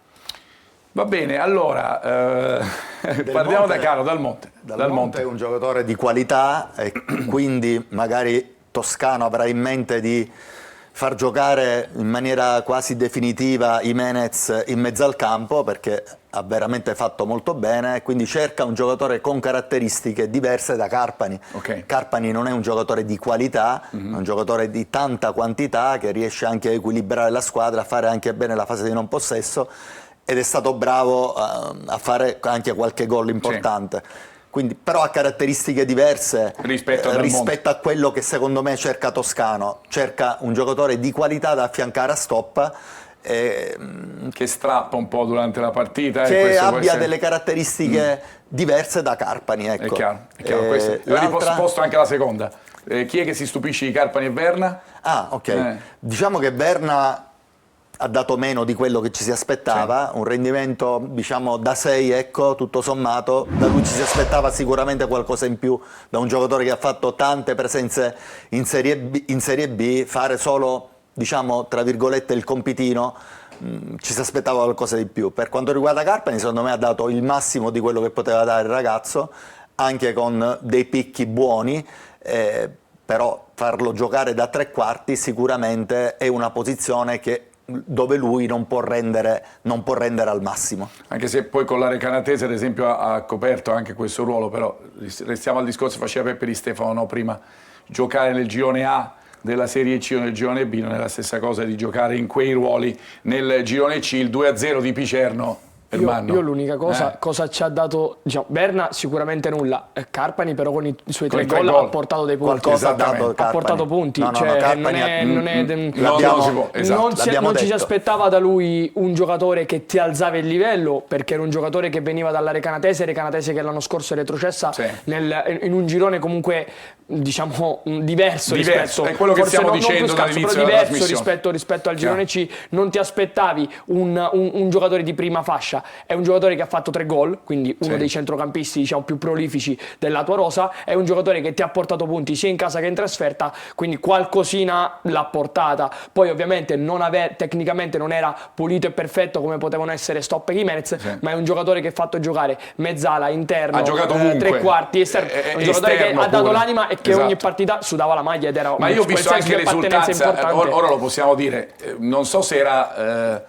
Va bene, allora parliamo da Carlo, Dal Monte. Dal Monte è un giocatore di qualità e quindi magari Toscano avrà in mente di far giocare in maniera quasi definitiva Jimenez in mezzo al campo, perché ha veramente fatto molto bene, quindi cerca un giocatore con caratteristiche diverse da Carpani. Okay. Carpani non è un giocatore di qualità, è un giocatore di tanta quantità che riesce anche a equilibrare la squadra, a fare anche bene la fase di non possesso, ed è stato bravo a fare anche qualche gol importante. Sì. Quindi, però ha caratteristiche diverse rispetto a quello che secondo me cerca Toscano. Cerca un giocatore di qualità da affiancare a Stoppa, che strappa un po' durante la partita. Che abbia delle caratteristiche diverse da Carpani. Ecco. È chiaro. Ho risposto anche alla seconda. Chi è che si stupisce di Carpani e Verna? Ah, ok. Diciamo che Verna ha dato meno di quello che ci si aspettava, un rendimento diciamo da 6, ecco, tutto sommato. Da lui ci si aspettava sicuramente qualcosa in più, da un giocatore che ha fatto tante presenze in Serie B, fare solo, diciamo, tra virgolette il compitino, ci si aspettava qualcosa di più. Per quanto riguarda Carpani, secondo me ha dato il massimo di quello che poteva dare il ragazzo, anche con dei picchi buoni, però farlo giocare da tre quarti sicuramente è una posizione dove lui non può rendere al massimo. Anche se poi con la Recanatese ad esempio ha coperto anche questo ruolo, però restiamo al discorso che faceva Peppe Di Stefano prima, giocare nel girone A della Serie C o nel girone B non è la stessa cosa di giocare in quei ruoli nel girone C. Il 2-0 di Picerno Io l'unica cosa ci ha dato, diciamo, Berna sicuramente nulla, Carpani però con i suoi 3 gol ha portato dei punti. Ha portato punti, non ci si aspettava da lui un giocatore che ti alzava il livello, perché era un giocatore che veniva dalla Recanatese che l'anno scorso è retrocessa in un girone comunque diciamo diverso rispetto, è quello che stiamo dicendo dall'inizio della trasmissione, rispetto al girone C. Non ti aspettavi un giocatore di prima fascia. è un giocatore che ha fatto 3 gol, quindi uno Sì. dei centrocampisti diciamo più prolifici della tua rosa, è un giocatore che ti ha portato punti sia in casa che in trasferta, quindi qualcosina l'ha portata. Poi ovviamente tecnicamente non era pulito e perfetto come potevano essere Stopp e Jimenez, ma è un giocatore che ha fatto giocare mezzala, interno, Ha giocato ovunque. tre quarti, esterno. È un giocatore che Esterno ha dato pure. l'anima e che Esatto. ogni partita sudava la maglia ed era Ma io ho visto quel senso anche di appartenenza l'esultanza, importante. ora lo possiamo dire, non so se era...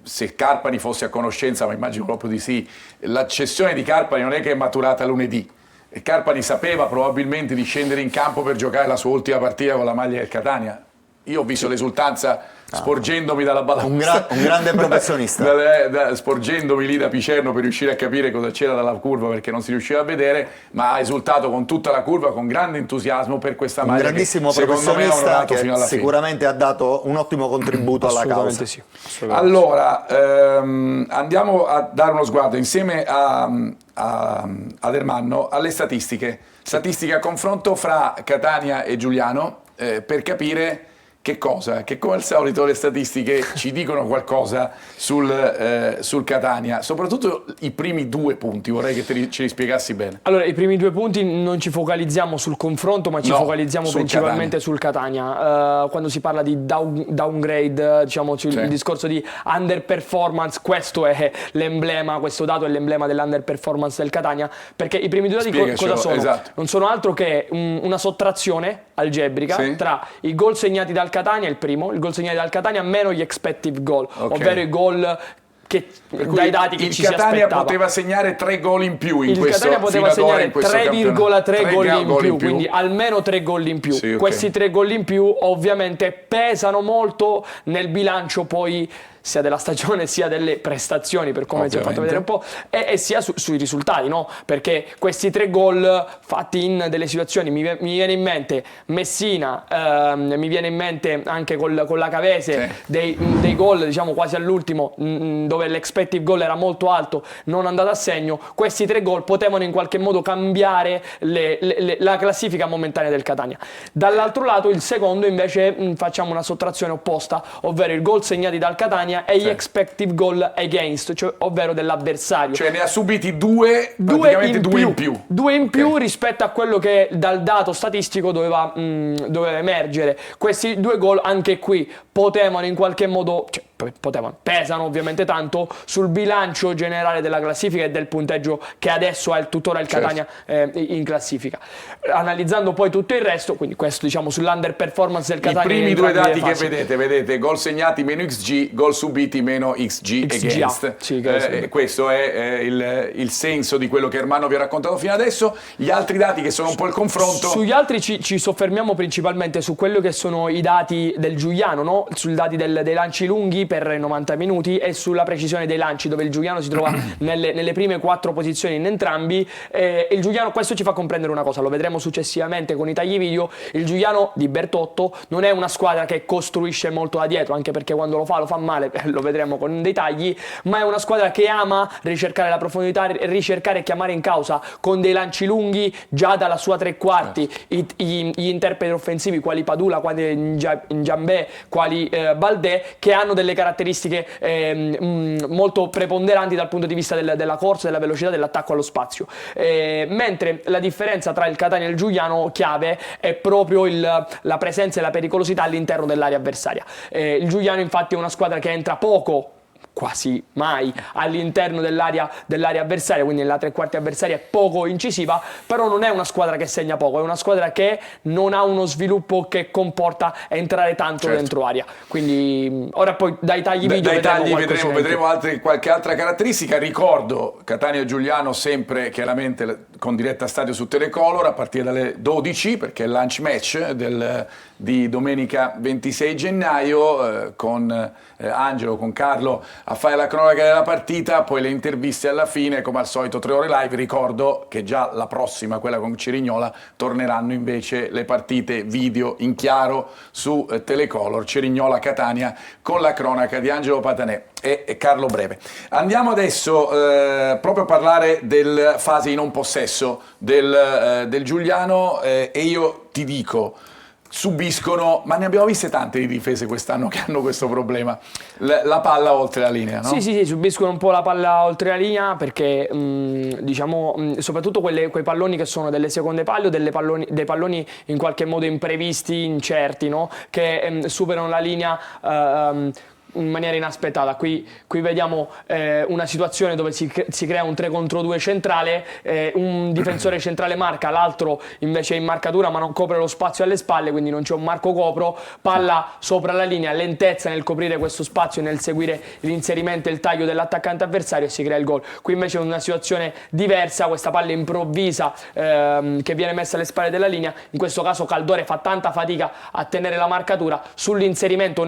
se Carpani fosse a conoscenza, ma immagino proprio di sì, la cessione di Carpani non è che è maturata lunedì. E Carpani sapeva probabilmente di scendere in campo per giocare la sua ultima partita con la maglia del Catania. Io ho visto l'esultanza sporgendomi dalla balaustra. Un grande professionista. Sporgendomi lì da Picerno per riuscire a capire cosa c'era dalla curva perché non si riusciva a vedere, ma ha esultato con tutta la curva, con grande entusiasmo per questa Un maglia. grandissimo che, secondo me, ha professionista onorato che fino alla sicuramente ha dato un ottimo contributo alla Assolutamente causa. sì. Allora, andiamo a dare uno sguardo insieme ad Ermanno alle statistiche. Statistiche a confronto fra Catania e Giuliano per capire che cosa? Che come al solito le statistiche ci dicono qualcosa sul Catania, soprattutto i primi 2 punti, vorrei che ce li spiegassi bene. Allora, i primi 2 punti non ci focalizziamo sul confronto, ma ci focalizziamo sul principalmente sul Catania. Quando si parla di downgrade, diciamo, il discorso di underperformance, questo è l'emblema, questo dato è l'emblema dell'underperformance del Catania, perché i primi 2 dati cosa sono? Esatto. Non sono altro che una sottrazione algebrica tra i gol segnati dal Catania, il gol segnati dal Catania meno gli expected goal, ovvero i gol che dai dati che ci si aspettava. Il Catania poteva segnare 3 gol in più in questo Il Catania poteva segnare 3,3 gol in più, più, quindi almeno 3 gol in più. Sì, okay. Questi 3 gol in più ovviamente pesano molto nel bilancio poi sia della stagione sia delle prestazioni, per come ci ho fatto vedere un po', e sia sui risultati, no? Perché questi 3 gol fatti in delle situazioni, mi viene in mente Messina, mi viene in mente anche con la Cavese, dei gol diciamo quasi all'ultimo dove l'expected goal era molto alto, non andato a segno. Questi 3 gol potevano in qualche modo cambiare la classifica momentanea del Catania. Dall'altro lato il secondo invece facciamo una sottrazione opposta, ovvero i gol segnati dal Catania e gli expected goal against, cioè, ovvero dell'avversario. Cioè ne ha subiti 2, praticamente 2 in più. 2 in più rispetto a quello che dal dato statistico doveva emergere. Questi 2 gol anche qui potevano in qualche modo, pesano ovviamente tanto sul bilancio generale della classifica e del punteggio che adesso ha tuttora il Catania in classifica. Analizzando poi tutto il resto, quindi questo diciamo sull'underperformance del Catania. I primi 2 dati che vedete, gol segnati meno XG, gol subiti meno XG against. Sì, questo è il senso di quello che Ermanno vi ha raccontato fino adesso. Gli altri dati che sono un po' il confronto. Sugli altri ci soffermiamo principalmente su quello che sono i dati del Giuliano, no? Sui dati dei lanci lunghi per 90 minuti e sulla precisione dei lanci, dove il Giuliano si trova nelle prime 4 posizioni in entrambi. Il Giuliano, questo ci fa comprendere una cosa, lo vedremo successivamente con i tagli video. Il Giuliano di Bertotto non è una squadra che costruisce molto da dietro, anche perché quando lo fa male, lo vedremo con dei tagli, ma è una squadra che ama ricercare la profondità, ricercare e chiamare in causa con dei lanci lunghi già dalla sua 3 quarti gli interpreti offensivi quali Padula, quali Njambé, quali Baldé, che hanno delle caratteristiche molto preponderanti dal punto di vista della corsa, della velocità, dell'attacco allo spazio, mentre la differenza tra il Catania e il Giuliano chiave è proprio la presenza e la pericolosità all'interno dell'area avversaria. Il Giuliano infatti è una squadra che entra poco, quasi mai, all'interno dell'area avversaria, quindi nella 3 quarti avversaria è poco incisiva, però non è una squadra che segna poco, è una squadra che non ha uno sviluppo che comporta entrare tanto dentro area. Quindi ora poi dai tagli video vedremo qualche altra caratteristica. Ricordo Catania e Giuliano sempre chiaramente con diretta stadio su Telecolor a partire dalle 12, perché è il lunch match di domenica 26 gennaio con Angelo, con Carlo a fare la cronaca della partita, poi le interviste alla fine, come al solito 3 ore live. Ricordo che già la prossima, quella con Cerignola, torneranno invece le partite video in chiaro su Telecolor, Cerignola Catania, con la cronaca di Angelo Patanè e Carlo Breve. Andiamo adesso proprio a parlare del fase in non possesso del Giuliano, e io ti dico, subiscono, ma ne abbiamo viste tante di difese quest'anno che hanno questo problema, la palla oltre la linea, no? Sì, subiscono un po' la palla oltre la linea perché diciamo soprattutto quei palloni che sono delle seconde palle o dei palloni in qualche modo imprevisti, incerti, no? Che superano la linea in maniera inaspettata. Qui vediamo una situazione dove si crea un 3 contro 2 centrale, un difensore centrale marca, l'altro invece è in marcatura ma non copre lo spazio alle spalle, quindi non c'è un marco copro, palla sopra la linea, lentezza nel coprire questo spazio e nel seguire l'inserimento e il taglio dell'attaccante avversario e si crea il gol. Qui invece è una situazione diversa, questa palla improvvisa che viene messa alle spalle della linea, in questo caso Caldore fa tanta fatica a tenere la marcatura, sull'inserimento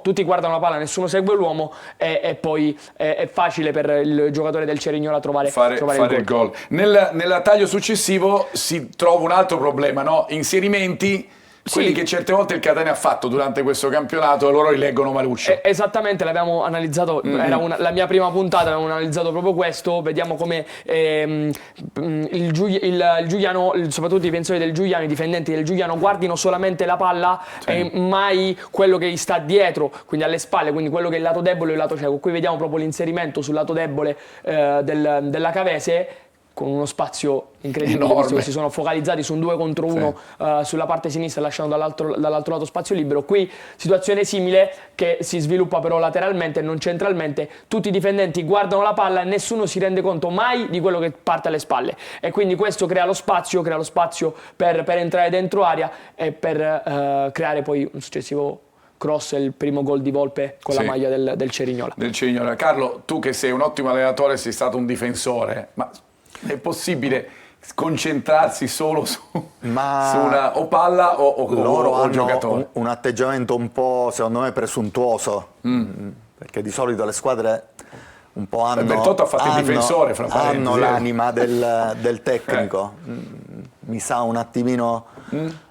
tutti guardano la palla, nessuno segue l'uomo e poi è facile per il giocatore del Cerignola trovare il gol. Nel taglio successivo si trova un altro problema, no? Inserimenti, quelli che certe volte il Catania ha fatto durante questo campionato, loro li leggono maluccio. Esattamente, l'abbiamo analizzato, era la mia prima puntata, avevamo analizzato proprio questo, vediamo come il Giuliano, soprattutto i difensori del Giuliano, i difendenti del Giuliano guardino solamente la palla e mai quello che gli sta dietro, quindi alle spalle, quindi quello che è il lato debole e il lato cieco. Qui vediamo proprio l'inserimento sul lato debole della Cavese, con uno spazio incredibile, enorme. Si sono focalizzati su un 2 contro 1 sulla parte sinistra, lasciando dall'altro lato spazio libero. Qui situazione simile che si sviluppa però lateralmente e non centralmente. Tutti i difendenti guardano la palla e nessuno si rende conto mai di quello che parte alle spalle, e quindi questo crea lo spazio per entrare dentro area e per creare poi un successivo cross e il primo gol di Volpe con la maglia del Cerignola. Carlo, tu che sei un ottimo allenatore, sei stato un difensore, ma è possibile concentrarsi solo su una o palla o loro hanno giocatore? un atteggiamento un po', secondo me, presuntuoso, perché di solito le squadre un po' Bertotto ha fatto il difensore, fra parentesi, hanno l'anima del tecnico, mi sa un attimino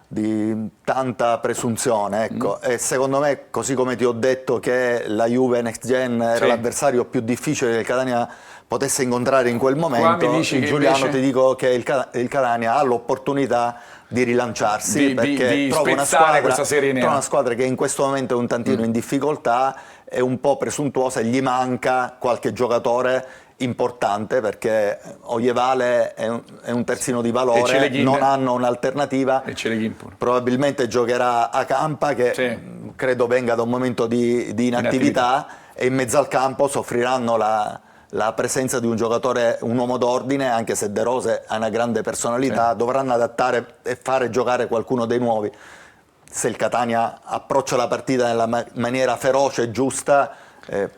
di tanta presunzione, ecco. E secondo me, così come ti ho detto che la Juve Next Gen era l'avversario più difficile che il Catania potesse incontrare in quel momento, Giuliano, invece ti dico che il Catania ha l'opportunità di rilanciarsi, perché trova una squadra che in questo momento è un tantino in difficoltà, è un po' presuntuosa e gli manca qualche giocatore importante, perché Oglievale è un terzino di valore, non hanno un'alternativa, probabilmente giocherà a Campa che credo venga da un momento di inattività, e in mezzo al campo soffriranno la presenza di un giocatore, un uomo d'ordine, anche se De Rose ha una grande personalità, dovranno adattare e fare giocare qualcuno dei nuovi. Se il Catania approccia la partita nella maniera feroce e giusta,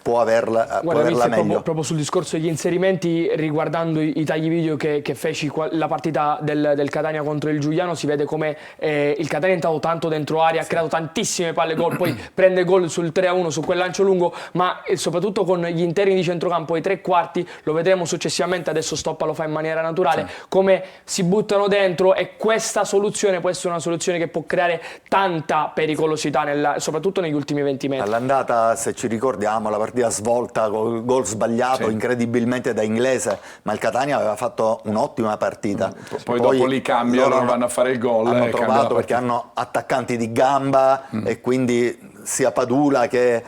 può averla meglio. Proprio sul discorso degli inserimenti, riguardando i tagli video che feci la partita del Catania contro il Giuliano, si vede come il Catania è entrato tanto dentro area, ha creato tantissime palle gol, poi prende gol sul 3-1 su quel lancio lungo, ma soprattutto con gli interni di centrocampo, i tre quarti, lo vedremo successivamente, adesso Stoppa lo fa in maniera naturale, come si buttano dentro, e questa soluzione può essere una soluzione che può creare tanta pericolosità, soprattutto negli ultimi 20 metri. All'andata, se ci ricordiamo, la partita svolta col gol sbagliato incredibilmente da Inglese, ma il Catania aveva fatto un'ottima partita. Poi dopo li cambiano, vanno a fare il gol. Hanno trovato, perché hanno attaccanti di gamba, e quindi sia Padula che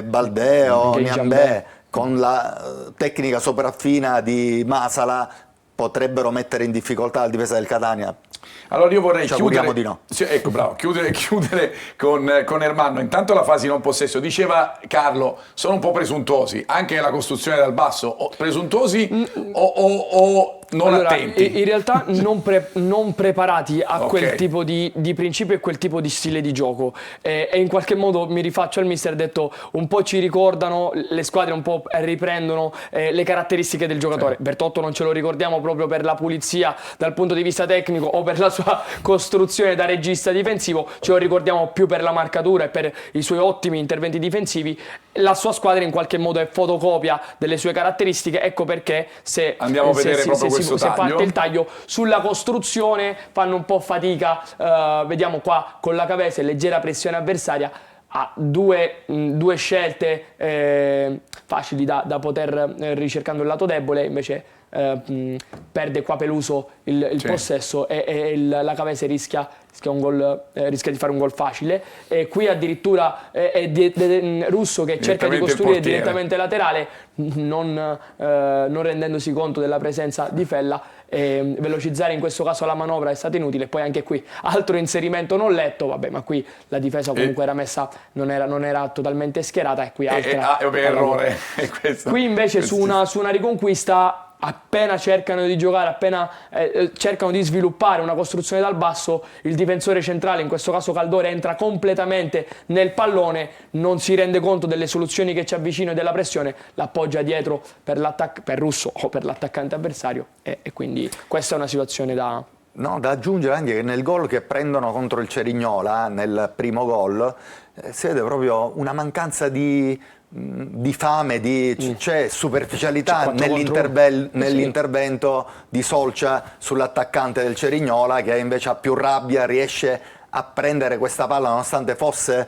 Baldeo, Niambè, con la tecnica sopraffina di Masala, potrebbero mettere in difficoltà la difesa del Catania. Allora io vorrei chiudere, di no. ecco, bravo, chiudere con Ermanno. Intanto la fase non possesso, diceva Carlo, sono un po' presuntuosi anche nella costruzione dal basso, presuntuosi o non attenti? In realtà non preparati a quel tipo di principio e quel tipo di stile di gioco, e in qualche modo mi rifaccio al mister, detto un po' ci ricordano, le squadre un po' riprendono le caratteristiche del giocatore. Bertotto non ce lo ricordiamo proprio per la pulizia dal punto di vista tecnico o per la sua costruzione da regista difensivo, ce lo ricordiamo più per la marcatura e per i suoi ottimi interventi difensivi. La sua squadra in qualche modo è fotocopia delle sue caratteristiche, ecco perché se andiamo a vedere proprio questo taglio. Se parte il taglio sulla costruzione fanno un po' fatica, vediamo qua con la Cavese, leggera pressione avversaria, ha due scelte facili da poter ricercando il lato debole, invece perde qua Peluso il possesso e la Cavese rischia di fare un gol facile, e qui addirittura Russo che cerca di costruire direttamente laterale, non rendendosi conto della presenza di Fella. Velocizzare in questo caso la manovra è stato inutile. Poi anche qui altro inserimento non letto, vabbè, ma qui la difesa comunque era messa, non era totalmente schierata, e qui errore. Qui invece su una riconquista, appena cercano di giocare, appena cercano di sviluppare una costruzione dal basso, il difensore centrale, in questo caso Caldore, entra completamente nel pallone, non si rende conto delle soluzioni che ci avvicina e della pressione, l'appoggia dietro per Russo o per l'attaccante avversario, e quindi questa è una situazione da aggiungere anche che nel gol che prendono contro il Cerignola, nel primo gol, si vede proprio una mancanza di fame, c'è superficialità nell'intervento di Solcia sull'attaccante del Cerignola, che invece ha più rabbia, riesce a prendere questa palla nonostante fosse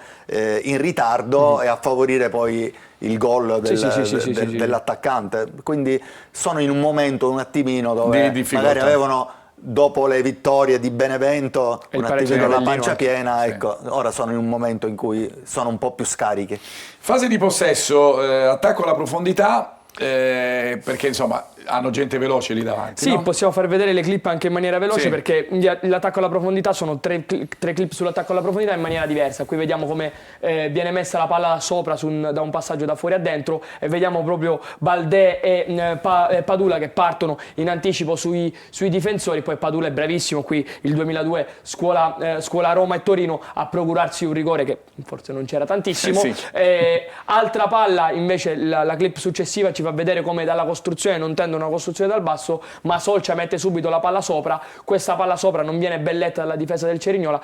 in ritardo e a favorire poi il gol dell'attaccante. Quindi sono in un momento un attimino dove magari avevano, dopo le vittorie di Benevento, un attimino la pancia piena, ecco, ora sono in un momento in cui sono un po' più scarichi. Fase di possesso, attacco alla profondità, perché insomma hanno gente veloce lì davanti. Sì, no? Possiamo far vedere le clip anche in maniera veloce, perché l'attacco alla profondità sono tre clip sull'attacco alla profondità in maniera diversa. Qui vediamo come viene messa la palla sopra da un passaggio da fuori a dentro, e vediamo proprio Baldé e Padula che partono in anticipo sui difensori. Poi Padula è bravissimo, qui il 2002 scuola Roma e Torino, a procurarsi un rigore che forse non c'era tantissimo. Altra palla invece, la clip successiva ci fa vedere come dalla costruzione non tendono una costruzione dal basso, ma Solcia mette subito la palla sopra. Questa palla sopra non viene belletta dalla difesa del Cerignola.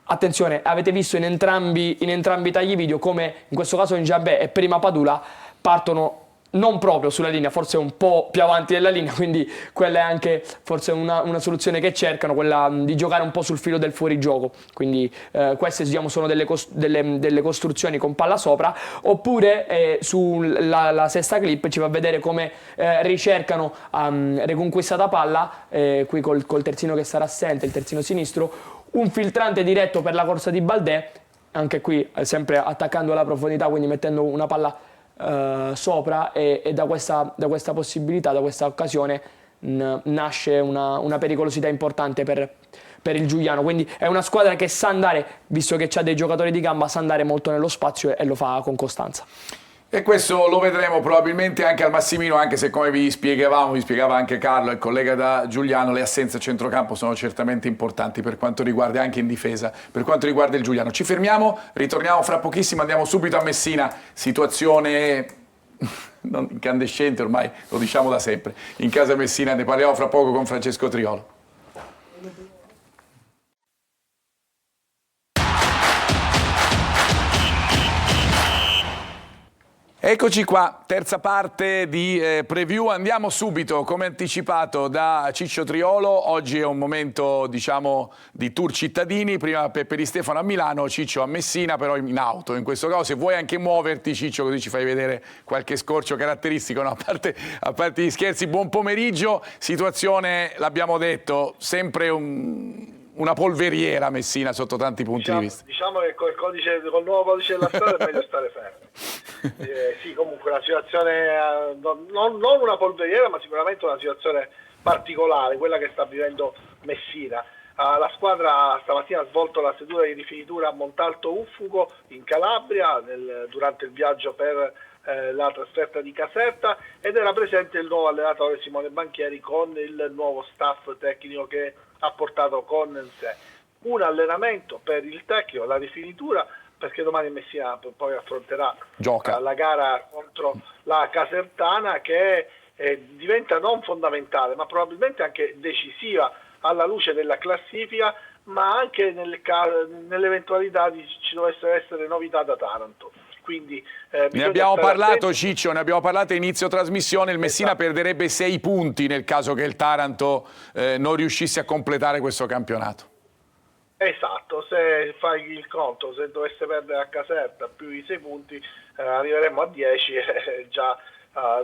Attenzione, avete visto in entrambi i tagli video come in questo caso Njambé e prima Padula partono non proprio sulla linea, forse un po' più avanti della linea, quindi quella è anche forse una soluzione che cercano, quella di giocare un po' sul filo del fuorigioco. Quindi queste sono delle costruzioni con palla sopra. Oppure sulla sesta clip ci fa vedere come ricercano reconquistata palla, qui col terzino che sarà assente, il terzino sinistro, un filtrante diretto per la corsa di Baldé, anche qui sempre attaccando la profondità, quindi mettendo una palla sopra, e da questa possibilità, da questa occasione nasce una pericolosità importante per il Giuliano. Quindi è una squadra che sa andare, visto che ha dei giocatori di gamba, sa andare molto nello spazio e lo fa con costanza. E questo lo vedremo probabilmente anche al Massimino, anche se, come vi spiegava anche Carlo, il collega da Giuliano, le assenze a centrocampo sono certamente importanti per quanto riguarda, anche in difesa, per quanto riguarda il Giuliano. Ci fermiamo, ritorniamo fra pochissimo, andiamo subito a Messina, situazione incandescente, ormai lo diciamo da sempre, in casa Messina. Ne parliamo fra poco con Francesco Triolo. Eccoci qua, terza parte di preview. Andiamo subito, come anticipato da Ciccio Triolo. Oggi è un momento, diciamo, di tour cittadini. Prima Peppe Di Stefano a Milano, Ciccio a Messina, però in auto. In questo caso, se vuoi anche muoverti, Ciccio, così ci fai vedere qualche scorcio caratteristico. No, a parte gli scherzi, buon pomeriggio. Situazione, l'abbiamo detto, sempre una polveriera Messina sotto tanti punti di vista. Diciamo che col nuovo codice della strada è meglio stare fermi. Sì, comunque una situazione, non una polveriera, ma sicuramente una situazione particolare, quella che sta vivendo Messina. La squadra stamattina ha svolto la seduta di rifinitura a Montalto Uffugo in Calabria durante il viaggio per la trasferta di Caserta, ed era presente il nuovo allenatore Simone Banchieri con il nuovo staff tecnico che ha portato con sé. Un allenamento per il tecnico, la rifinitura, perché domani Messina poi affronterà la gara contro la Casertana, che diventa non fondamentale ma probabilmente anche decisiva alla luce della classifica, ma anche nell'eventualità ci dovessero essere novità da Taranto. Quindi, ne abbiamo parlato, Ciccio, ne abbiamo parlato a inizio trasmissione. Il Messina perderebbe 6 punti nel caso che il Taranto non riuscisse a completare questo campionato. Esatto, se fai il conto, se dovesse perdere a Caserta più i 6 punti, arriveremmo a 10 e già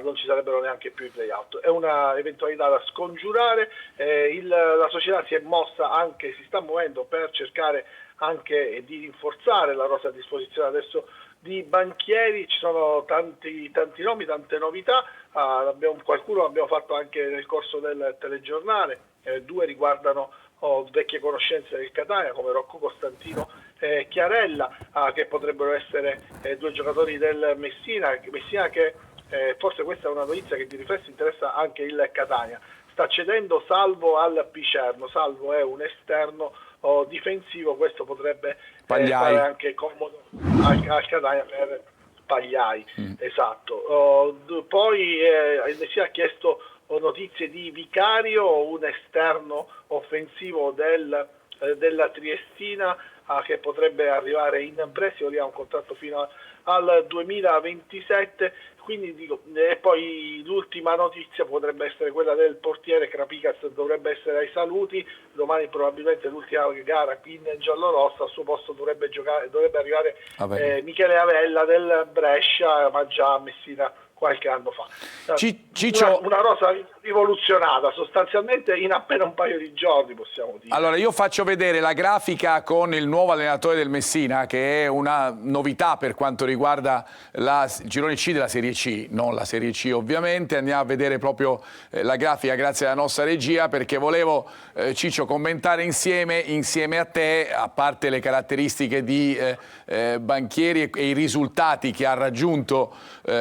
non ci sarebbero neanche più i play-out. È una eventualità da scongiurare, la società si è mossa anche, si sta muovendo per cercare anche di rinforzare la rosa a disposizione adesso di Banchieri. Ci sono tanti nomi, tante novità, qualcuno l'abbiamo fatto anche nel corso del telegiornale, 2 riguardano vecchie conoscenze del Catania come Rocco Costantino e Chiarella, che potrebbero essere 2 giocatori del Messina che forse questa è una notizia che di riflesso interessa anche il Catania. Sta cedendo Salvo al Picerno. Salvo è un esterno difensivo, questo potrebbe fare anche comodo al Catania per Pagliai. Esatto. Poi il Messina ha chiesto notizie di Vicario, un esterno offensivo della Triestina, che potrebbe arrivare in prestito, lì ha un contratto fino al 2027, quindi e poi l'ultima notizia potrebbe essere quella del portiere. Krapicas dovrebbe essere ai saluti, domani probabilmente l'ultima gara in giallorossa, al suo posto dovrebbe arrivare Michele Avella del Brescia, ma già a Messina qualche anno fa. Ciccio, una rosa rivoluzionata sostanzialmente in appena un paio di giorni, possiamo dire. Allora io faccio vedere la grafica con il nuovo allenatore del Messina, che è una novità per quanto riguarda il girone C della Serie C, non la Serie C ovviamente. Andiamo a vedere proprio la grafica grazie alla nostra regia, perché volevo Ciccio commentare insieme a te, a parte le caratteristiche di Banchieri e i risultati che ha raggiunto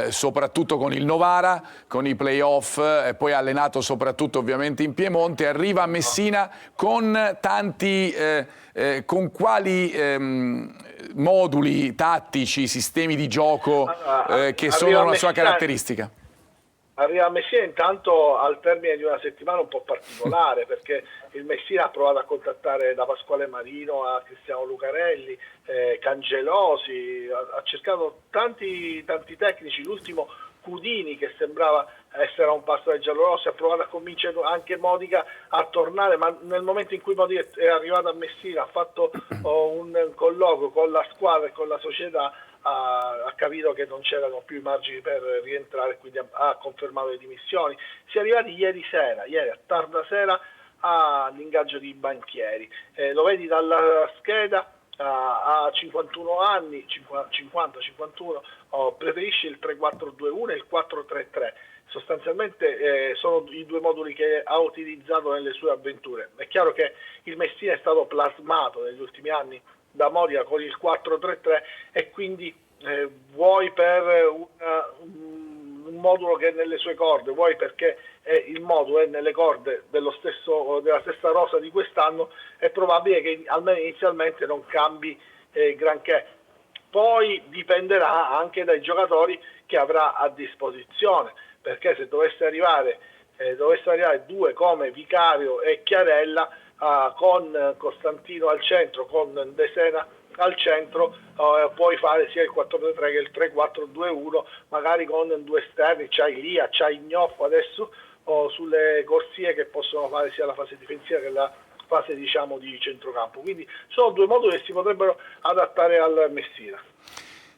soprattutto con il Novara, con i playoff, e poi ha allenato soprattutto ovviamente in Piemonte. Arriva a Messina con tanti, con quali moduli tattici, sistemi di gioco che sono una sua caratteristica? Arriva a Messina intanto al termine di una settimana un po' particolare, perché il Messina ha provato a contattare da Pasquale Marino a Cristiano Lucarelli, Cangelosi, ha cercato tanti tecnici, l'ultimo Cudini, che sembrava essere a un passo dai giallorossi, ha provato a convincere anche Modica a tornare, ma nel momento in cui Modica è arrivato a Messina, ha fatto un colloquio con la squadra e con la società, ha capito che non c'erano più i margini per rientrare, quindi ha confermato le dimissioni. Si è arrivati ieri a tarda sera, all'ingaggio di Banchieri. Lo vedi dalla scheda, ha 51 anni, 50-51, preferisce il 3-4-2-1 e il 4-3-3. Sostanzialmente sono i 2 moduli che ha utilizzato nelle sue avventure. È chiaro che il Messina è stato plasmato negli ultimi anni da Modica con il 4-3-3, e quindi vuoi per un modulo che è nelle sue corde, vuoi perché il modulo è nelle corde della stessa rosa di quest'anno, è probabile che almeno inizialmente non cambi granché. Poi dipenderà anche dai giocatori che avrà a disposizione, perché se dovesse arrivare 2 come Vicario e Chiarella, con Costantino al centro, con De Sena al centro, puoi fare sia il 4-3-3 che il 3-4-2-1, magari con 2 esterni. C'hai Lia, c'hai Ignoffo adesso sulle corsie, che possono fare sia la fase difensiva che la fase, diciamo, di centrocampo. Quindi sono 2 moduli che si potrebbero adattare al Messina.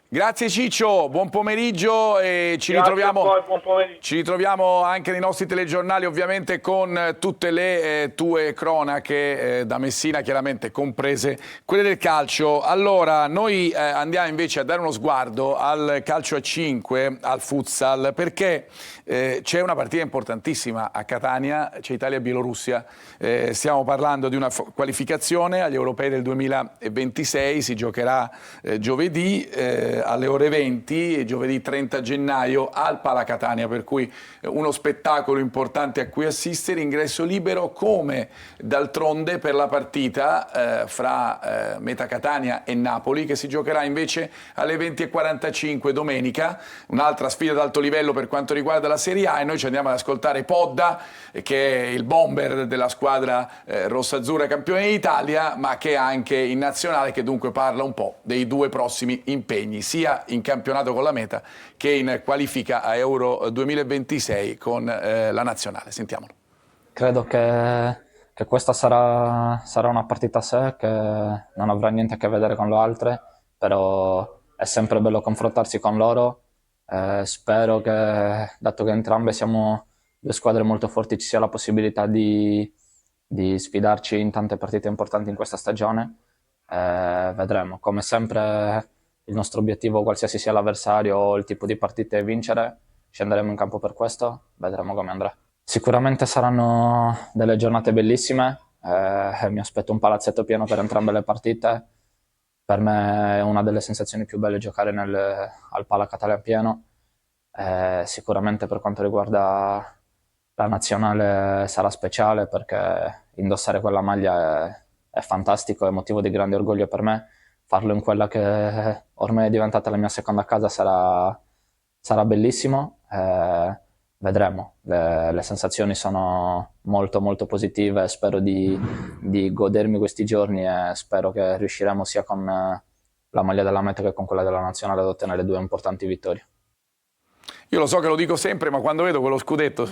Grazie Ciccio, buon pomeriggio e ci ritroviamo anche nei nostri telegiornali, ovviamente con tutte le tue cronache da Messina, chiaramente comprese quelle del calcio. Allora, noi andiamo invece a dare uno sguardo al calcio a 5, al futsal, perché c'è una partita importantissima a Catania, c'è Italia-Bielorussia. Stiamo parlando di una qualificazione agli europei del 2026, si giocherà giovedì alle ore 20, giovedì 30 gennaio al Pala Catania, per cui uno spettacolo importante a cui assistere, ingresso libero, come d'altronde per la partita fra Meta Catania e Napoli, che si giocherà invece alle 20:45 domenica, un'altra sfida d'alto livello per quanto riguarda la Serie A, e noi ci andiamo ad ascoltare Podda, che è il bomber della squadra rossazzurra campione d'Italia, ma che è anche in nazionale, che dunque parla un po' dei 2 prossimi impegni, sia in campionato con la Meta che in qualifica a Euro 2026 con la nazionale. Sentiamolo. Credo che che questa sarà una partita a sé, che non avrà niente a che vedere con le altre, però è sempre bello confrontarsi con loro. Spero che, dato che entrambe siamo due squadre molto forti, ci sia la possibilità di sfidarci in tante partite importanti in questa stagione. Vedremo. Come sempre il nostro obiettivo, qualsiasi sia l'avversario o il tipo di partita, è vincere. Scenderemo in campo per questo, vedremo come andrà. Sicuramente saranno delle giornate bellissime, mi aspetto un palazzetto pieno per entrambe le partite. Per me è una delle sensazioni più belle giocare al Pala Catania pieno. Sicuramente per quanto riguarda la nazionale sarà speciale, perché indossare quella maglia è fantastico, è motivo di grande orgoglio per me. Farlo in quella che ormai è diventata la mia seconda casa sarà bellissimo. Vedremo, le sensazioni sono molto molto positive, spero di godermi questi giorni e spero che riusciremo sia con la maglia della Metro che con quella della Nazionale ad ottenere 2 importanti vittorie. Io lo so che lo dico sempre, ma quando vedo quello scudetto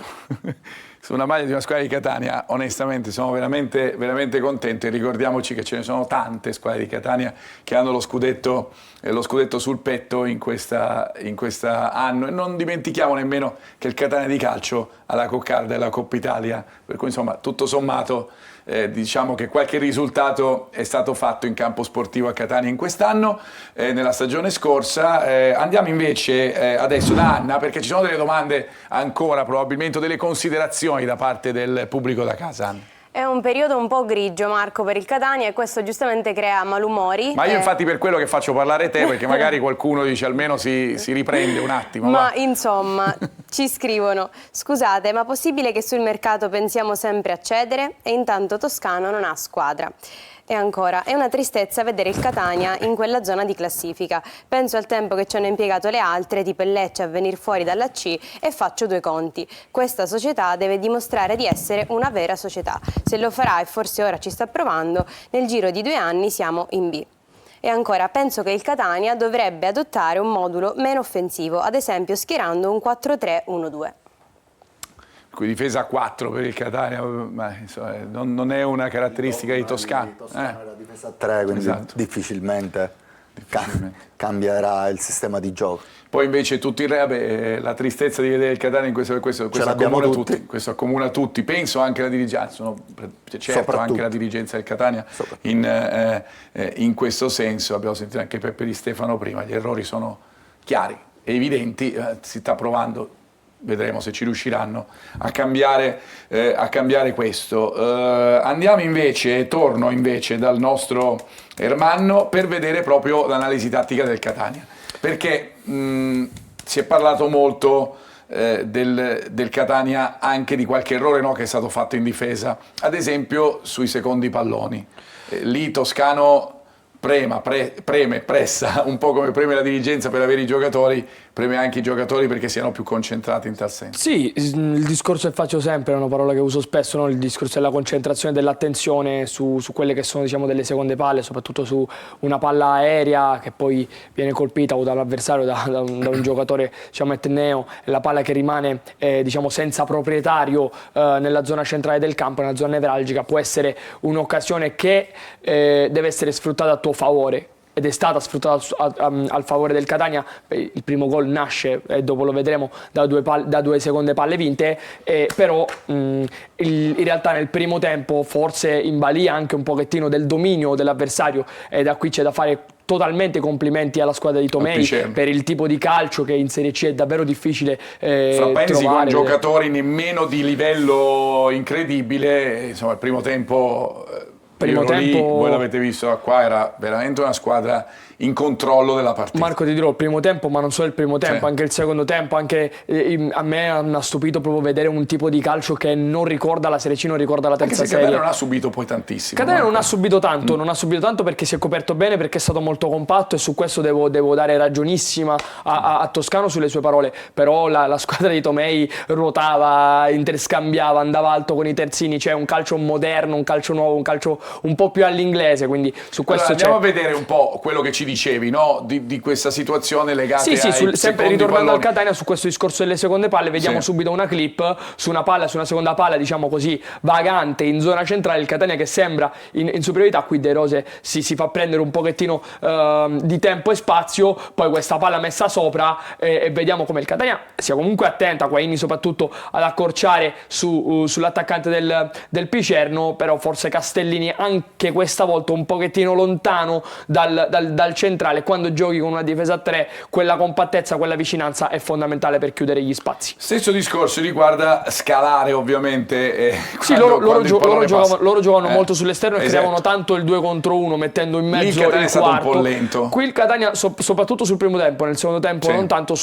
su una maglia di una squadra di Catania, onestamente sono veramente, veramente contento. E ricordiamoci che ce ne sono tante squadre di Catania che hanno lo scudetto sul petto in questa anno. E non dimentichiamo nemmeno che il Catania di calcio ha la coccarda e la Coppa Italia, per cui insomma tutto sommato diciamo che qualche risultato è stato fatto in campo sportivo a Catania in quest'anno, nella stagione scorsa. Andiamo invece adesso da Anna, perché ci sono delle domande ancora, probabilmente delle considerazioni da parte del pubblico da casa. Anna. È un periodo un po' grigio, Marco, per il Catania, e questo giustamente crea malumori. Ma io infatti per quello che faccio parlare te, perché magari qualcuno dice almeno si riprende un attimo. Ma insomma, ci scrivono: scusate, ma possibile che sul mercato pensiamo sempre a cedere e intanto Toscano non ha squadra? E ancora, è una tristezza vedere il Catania in quella zona di classifica. Penso al tempo che ci hanno impiegato le altre, tipo il Lecce, a venire fuori dalla C, e faccio 2 conti. Questa società deve dimostrare di essere una vera società. Se lo farà, e forse ora ci sta provando, nel giro di 2 anni siamo in B. E ancora, penso che il Catania dovrebbe adottare un modulo meno offensivo, ad esempio schierando un 4-3-1-2. Qui difesa a 4 per il Catania, ma insomma, non è una caratteristica di Toscano. Toscano era difesa a 3, quindi Esatto. difficilmente cambierà il sistema di gioco. Poi invece tutto il re, la tristezza di vedere il Catania in questo l'abbiamo accomuna tutti. questo accomuna tutti, penso anche la dirigenza, certo anche la dirigenza del Catania in questo senso. Abbiamo sentito anche Peppe Di Stefano prima, gli errori sono chiari e evidenti, si sta provando. Vedremo se ci riusciranno a cambiare questo. Andiamo invece, torno invece dal nostro Ermanno per vedere proprio l'analisi tattica del Catania. Perché si è parlato molto del Catania, anche di qualche errore che è stato fatto in difesa, ad esempio sui secondi palloni. Lì Toscano pressa, un po' come preme la dirigenza per avere i giocatori, preme anche i giocatori perché siano più concentrati in tal senso. Sì, il discorso che faccio sempre, è una parola che uso spesso, no? Il discorso della concentrazione, dell'attenzione su quelle che sono, diciamo, delle seconde palle, soprattutto su una palla aerea che poi viene colpita o dall'avversario, da un giocatore, diciamo, etneo, e la palla che rimane diciamo, senza proprietario nella zona centrale del campo, nella zona nevralgica, può essere un'occasione che deve essere sfruttata a tuo favore. Ed è stata sfruttata al favore del Catania. Il primo gol nasce, e dopo lo vedremo, da 2 seconde palle vinte, però in realtà nel primo tempo forse in balia anche un pochettino del dominio dell'avversario, e da qui c'è da fare totalmente complimenti alla squadra di Tomei per il tipo di calcio che in Serie C è davvero difficile fra paesi trovare. Con giocatori nemmeno di livello incredibile, insomma il primo tempo... voi l'avete visto qua, era veramente una squadra in controllo della partita. Marco, ti dirò, il primo tempo, ma non solo il primo tempo, anche il secondo tempo, anche a me ha stupito proprio vedere un tipo di calcio che non ricorda la Serie C, non ricorda la terza serie. Catania non ha subito poi tantissimo. Catania non ha subito tanto, non ha subito tanto perché si è coperto bene, perché è stato molto compatto, e su questo devo dare ragionissima a Toscano sulle sue parole. Però la squadra di Tomei ruotava, interscambiava, andava alto con i terzini, c'è un calcio moderno, un calcio nuovo, un calcio un po' più all'inglese, quindi su questo andiamo a vedere un po' quello che ci ci dicevi, no? Di questa situazione legata Sì, ai sempre secondi ritornando palloni. al Catania, su questo discorso delle seconde palle, vediamo Sì. subito una clip su una seconda palla, diciamo così, vagante in zona centrale, il Catania che sembra in superiorità, qui De Rose si fa prendere un pochettino di tempo e spazio, poi questa palla messa sopra e vediamo come il Catania sia comunque attenta, Guaini soprattutto ad accorciare sull'attaccante del Picerno, però forse Castellini anche questa volta un pochettino lontano dal centrale. Quando giochi con una difesa a 3, quella compattezza, quella vicinanza è fondamentale per chiudere gli spazi. Stesso discorso riguarda scalare, ovviamente. Sì, loro giocavano molto sull'esterno e creavano tanto il 2 contro 1 mettendo in mezzo il Catania il è stato quarto. un po' lento. Qui il Catania, soprattutto sul primo tempo, nel secondo tempo non tanto,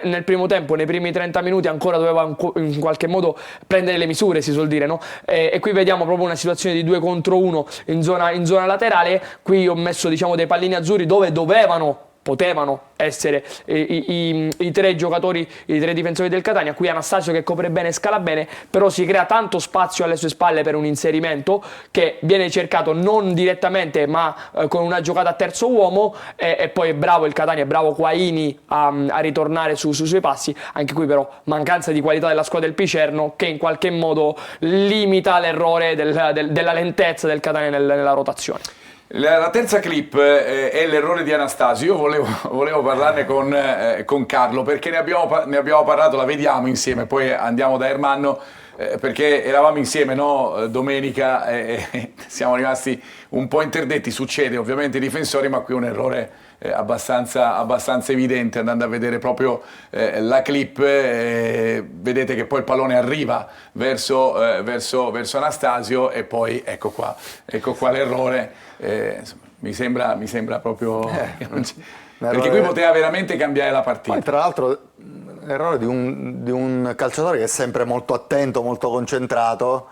nel primo tempo, nei primi 30 minuti ancora doveva in qualche modo prendere le misure, si suol dire, no? E qui vediamo proprio una situazione di 2 contro 1 in zona laterale. Qui ho messo, diciamo, dei pallini azzurri dove potevano essere i tre giocatori, i tre difensori del Catania. Qui Anastasio che copre bene, scala bene, però si crea tanto spazio alle sue spalle per un inserimento che viene cercato non direttamente ma con una giocata a terzo uomo, e poi è bravo il Catania, è bravo Guaini a ritornare sui suoi passi. Anche qui però mancanza di qualità della squadra del Picerno, che in qualche modo limita l'errore della lentezza del Catania nella rotazione. La terza clip è l'errore di Anastasio. Io volevo parlarne con Carlo, perché ne abbiamo parlato, la vediamo insieme, poi andiamo da Ermanno, perché eravamo insieme, no, domenica, e siamo rimasti un po' interdetti. Succede ovviamente ai difensori, ma qui un errore abbastanza evidente. Andando a vedere proprio la clip, vedete che poi il pallone arriva verso Anastasio e poi ecco qua l'errore. Mi sembra proprio perché qui poteva veramente cambiare la partita. Poi, tra l'altro, l'errore di un calciatore che è sempre molto attento, molto concentrato,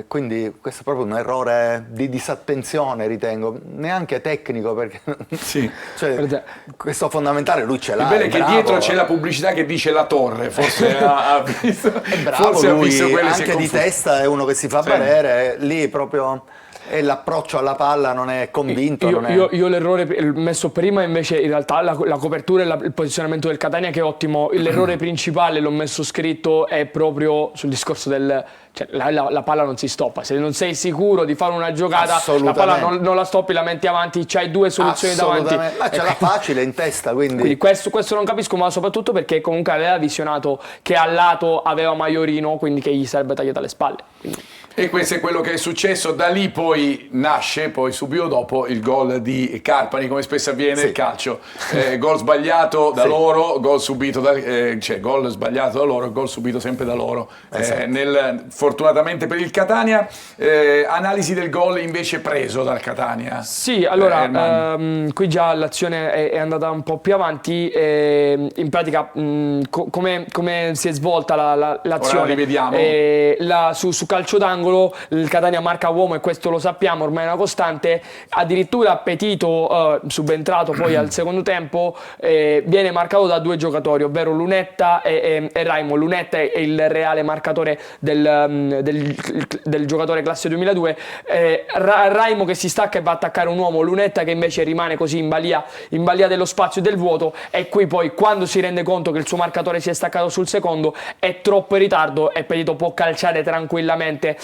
quindi questo è proprio un errore di disattenzione, ritengo, neanche tecnico, perché sì. Cioè, questo fondamentale lui ce l'ha. Il bello è che bravo. dietro c'è la pubblicità che dice La Torre, forse ha visto, È bravo, forse ha lui, visto quelle, anche di testa è uno che si fa valere, lì proprio. E l'approccio alla palla non è convinto. Io l'errore messo prima, invece in realtà la copertura e il posizionamento del Catania, che è ottimo. L'errore principale, l'ho messo scritto, è proprio sul discorso cioè, la palla non si stoppa. Se non sei sicuro di fare una giocata, la palla non la stoppi, la metti avanti, c'hai due soluzioni davanti. Ma ce l'ha facile in testa, quindi questo non capisco, ma soprattutto perché comunque aveva visionato che al lato aveva Maiorino, quindi che gli sarebbe tagliata alle spalle. Quindi. E questo è quello che è successo. Da lì poi nasce, subito dopo, il gol di Carpani, come spesso avviene nel calcio. Gol sbagliato da loro, gol subito gol sbagliato da loro, gol subito sempre da loro. Fortunatamente per il Catania. Analisi del gol invece preso dal Catania. Sì, allora qui già l'azione è andata un po' più avanti. In pratica come si è svolta l'azione? Ora rivediamo. Su calcio d'angolo il Catania marca uomo, e questo lo sappiamo, ormai è una costante. Addirittura Petito, subentrato poi al secondo tempo, viene marcato da due giocatori, ovvero Lunetta e Raimo. Lunetta è il reale marcatore del giocatore classe 2002, Raimo che si stacca e va a attaccare un uomo, Lunetta che invece rimane così in balia dello spazio e del vuoto. E qui poi, quando si rende conto che il suo marcatore si è staccato sul secondo, è troppo in ritardo e Petito può calciare tranquillamente,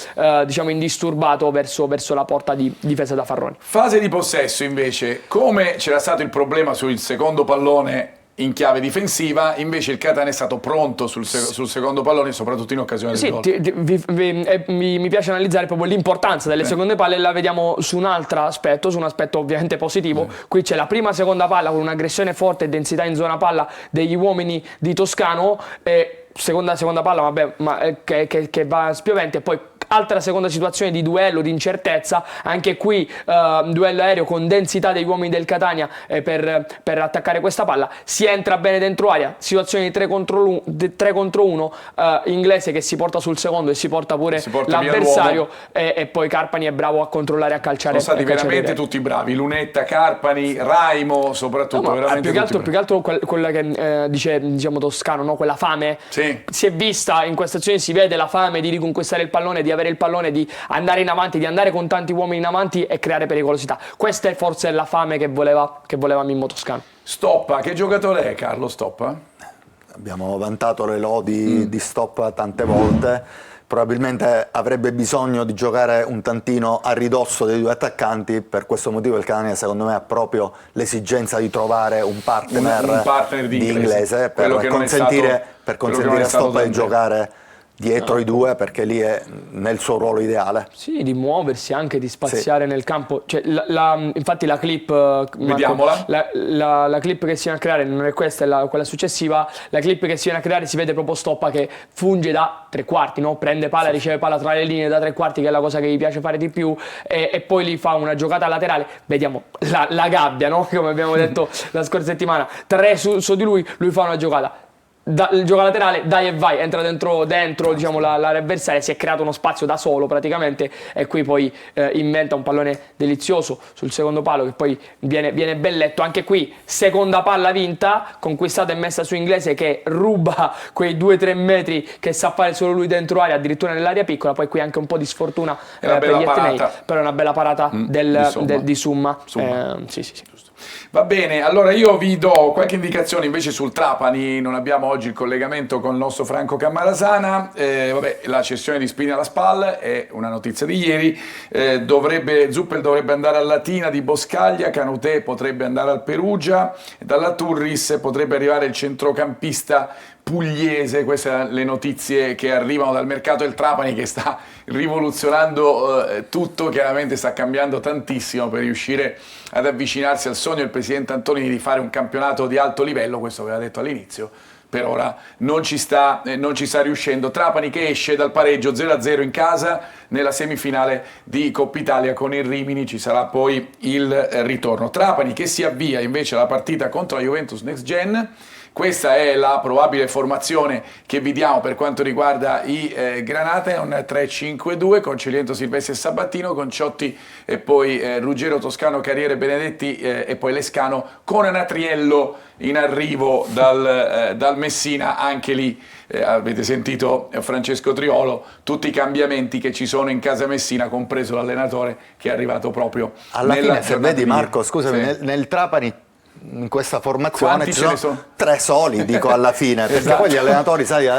diciamo indisturbato, verso la porta di difesa da Farroni. Fase di possesso invece, come c'era stato il problema sul secondo pallone in chiave difensiva, invece il Catania è stato pronto sul secondo pallone, soprattutto in occasione del gol. Mi piace analizzare proprio l'importanza delle seconde palle, e la vediamo su un altro aspetto, ovviamente positivo. Qui c'è la prima seconda palla con un'aggressione forte e densità in zona palla degli uomini di Toscano, seconda palla, vabbè, ma che va spiovente, e poi altra seconda situazione di duello, di incertezza, anche qui duello aereo con densità degli uomini del Catania per attaccare questa palla. Si entra bene dentro area, situazione di 3 contro 1, Inglese che si porta sul secondo e si porta pure l'avversario, e poi Carpani è bravo a controllare, a calciare. Sono stati veramente tutti bravi, Lunetta, Carpani, Raimo soprattutto, veramente più che altro quella che diciamo Toscano, no? Quella fame, si è vista in questa azione, si vede la fame di riconquistare il pallone, di avere il pallone, di andare in avanti, di andare con tanti uomini in avanti e creare pericolosità. Questa è forse la fame che voleva Mimmo Toscano. Stoppa, che giocatore è Carlo Stoppa? Abbiamo vantato le lodi di Stoppa tante volte. Probabilmente avrebbe bisogno di giocare un tantino a ridosso dei due attaccanti, per questo motivo il Catania secondo me ha proprio l'esigenza di trovare un partner di Inglese per consentire a Stoppa di giocare dietro i due, perché lì è nel suo ruolo ideale. Sì, di muoversi, anche di spaziare nel campo. Cioè, infatti la clip, vediamola. La clip che si viene a creare non è questa, è quella successiva. La clip che si viene a creare si vede proprio Stoppa che funge da tre quarti, no? Prende palla, riceve palla tra le linee da tre quarti, che è la cosa che gli piace fare di più, e poi lì fa una giocata laterale. Vediamo la gabbia, no? Come abbiamo detto la scorsa settimana, 3 su di lui fa una giocata. Il gioco laterale, dai e vai, entra dentro diciamo, l'area avversaria, si è creato uno spazio da solo praticamente, e qui poi inventa un pallone delizioso sul secondo palo che poi viene ben letto. Anche qui seconda palla vinta, conquistata e messa su Inglese, che ruba quei 2-3 metri che sa fare solo lui dentro area, addirittura nell'area piccola. Poi qui anche un po' di sfortuna per gli Atenei, però è una bella parata di Summa. Sì. Va bene, allora io vi do qualche indicazione invece sul Trapani. Non abbiamo oggi il collegamento con il nostro Franco Cammarasana. La cessione di Spini alla SPAL è una notizia di ieri. Zuppel dovrebbe andare al Latina di Boscaglia, Canutè potrebbe andare al Perugia, dalla Turris potrebbe arrivare il centrocampista pugliese. Queste sono le notizie che arrivano dal mercato del Trapani, che sta rivoluzionando tutto, chiaramente sta cambiando tantissimo per riuscire ad avvicinarsi al sogno del presidente Antonini di fare un campionato di alto livello. Questo aveva detto all'inizio, per ora non ci sta riuscendo. Trapani che esce dal pareggio 0-0 in casa nella semifinale di Coppa Italia con il Rimini, ci sarà poi il ritorno. Trapani che si avvia invece alla partita contro la Juventus Next Gen. Questa è la probabile formazione che vi diamo per quanto riguarda i Granate, un 3-5-2 con Celiento, Silvestri e Sabattino, con Ciotti e poi Ruggero, Toscano, Carriere, Benedetti e poi Lescano, con Anatriello in arrivo dal Messina. Anche lì avete sentito Francesco Triolo, tutti i cambiamenti che ci sono in casa Messina, compreso l'allenatore che è arrivato proprio alla fine. Se vedi Marco, scusami, nel Trapani in questa formazione ci sono 3 soli, dico alla fine, perché poi gli allenatori, sai,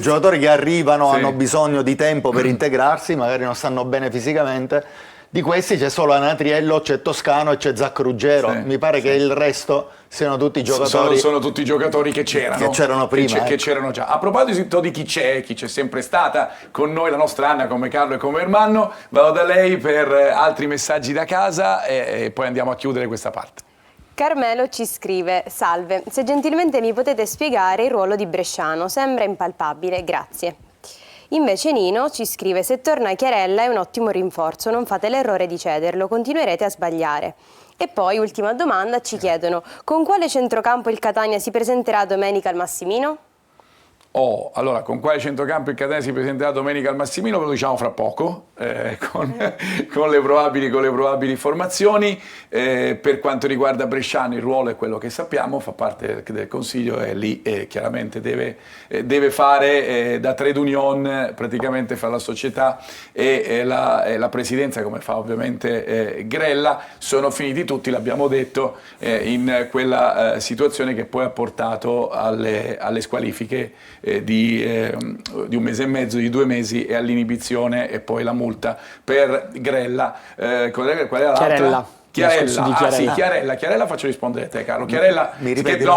giocatori che arrivano hanno bisogno di tempo per integrarsi, magari non stanno bene fisicamente. Di questi c'è solo Anatriello, c'è Toscano e c'è Zac Ruggero. Mi pare che il resto siano tutti giocatori. Sono tutti giocatori che c'erano prima. Che c'erano già. A proposito di chi c'è sempre stata con noi, la nostra Anna, come Carlo e come Ermanno, vado da lei per altri messaggi da casa e poi andiamo a chiudere questa parte. Carmelo ci scrive: salve, se gentilmente mi potete spiegare il ruolo di Bresciano, sembra impalpabile, grazie. Invece Nino ci scrive: se torna Chiarella è un ottimo rinforzo, non fate l'errore di cederlo, continuerete a sbagliare. E poi, ultima domanda, ci chiedono: con quale centrocampo il Catania si presenterà domenica al Massimino? Allora, con quale centrocampo il Catania si presenterà domenica al Massimino ve lo diciamo fra poco, con le probabili formazioni. Per quanto riguarda Bresciano, il ruolo è quello che sappiamo, fa parte del Consiglio e lì chiaramente deve fare da trade union praticamente fra la società e la presidenza, come fa ovviamente Grella. Sono finiti tutti, l'abbiamo detto, in quella situazione che poi ha portato alle squalifiche di un mese e mezzo, di 2 mesi, e all'inibizione e poi la multa per Grella. Qual era l'altra? Chiarella, faccio rispondere a te, Carlo. Chiarella,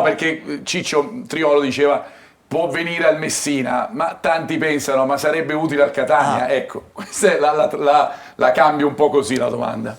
perché Ciccio Triolo diceva può venire al Messina, ma tanti pensano ma sarebbe utile al Catania. Ecco, questa è la cambio un po' così la domanda.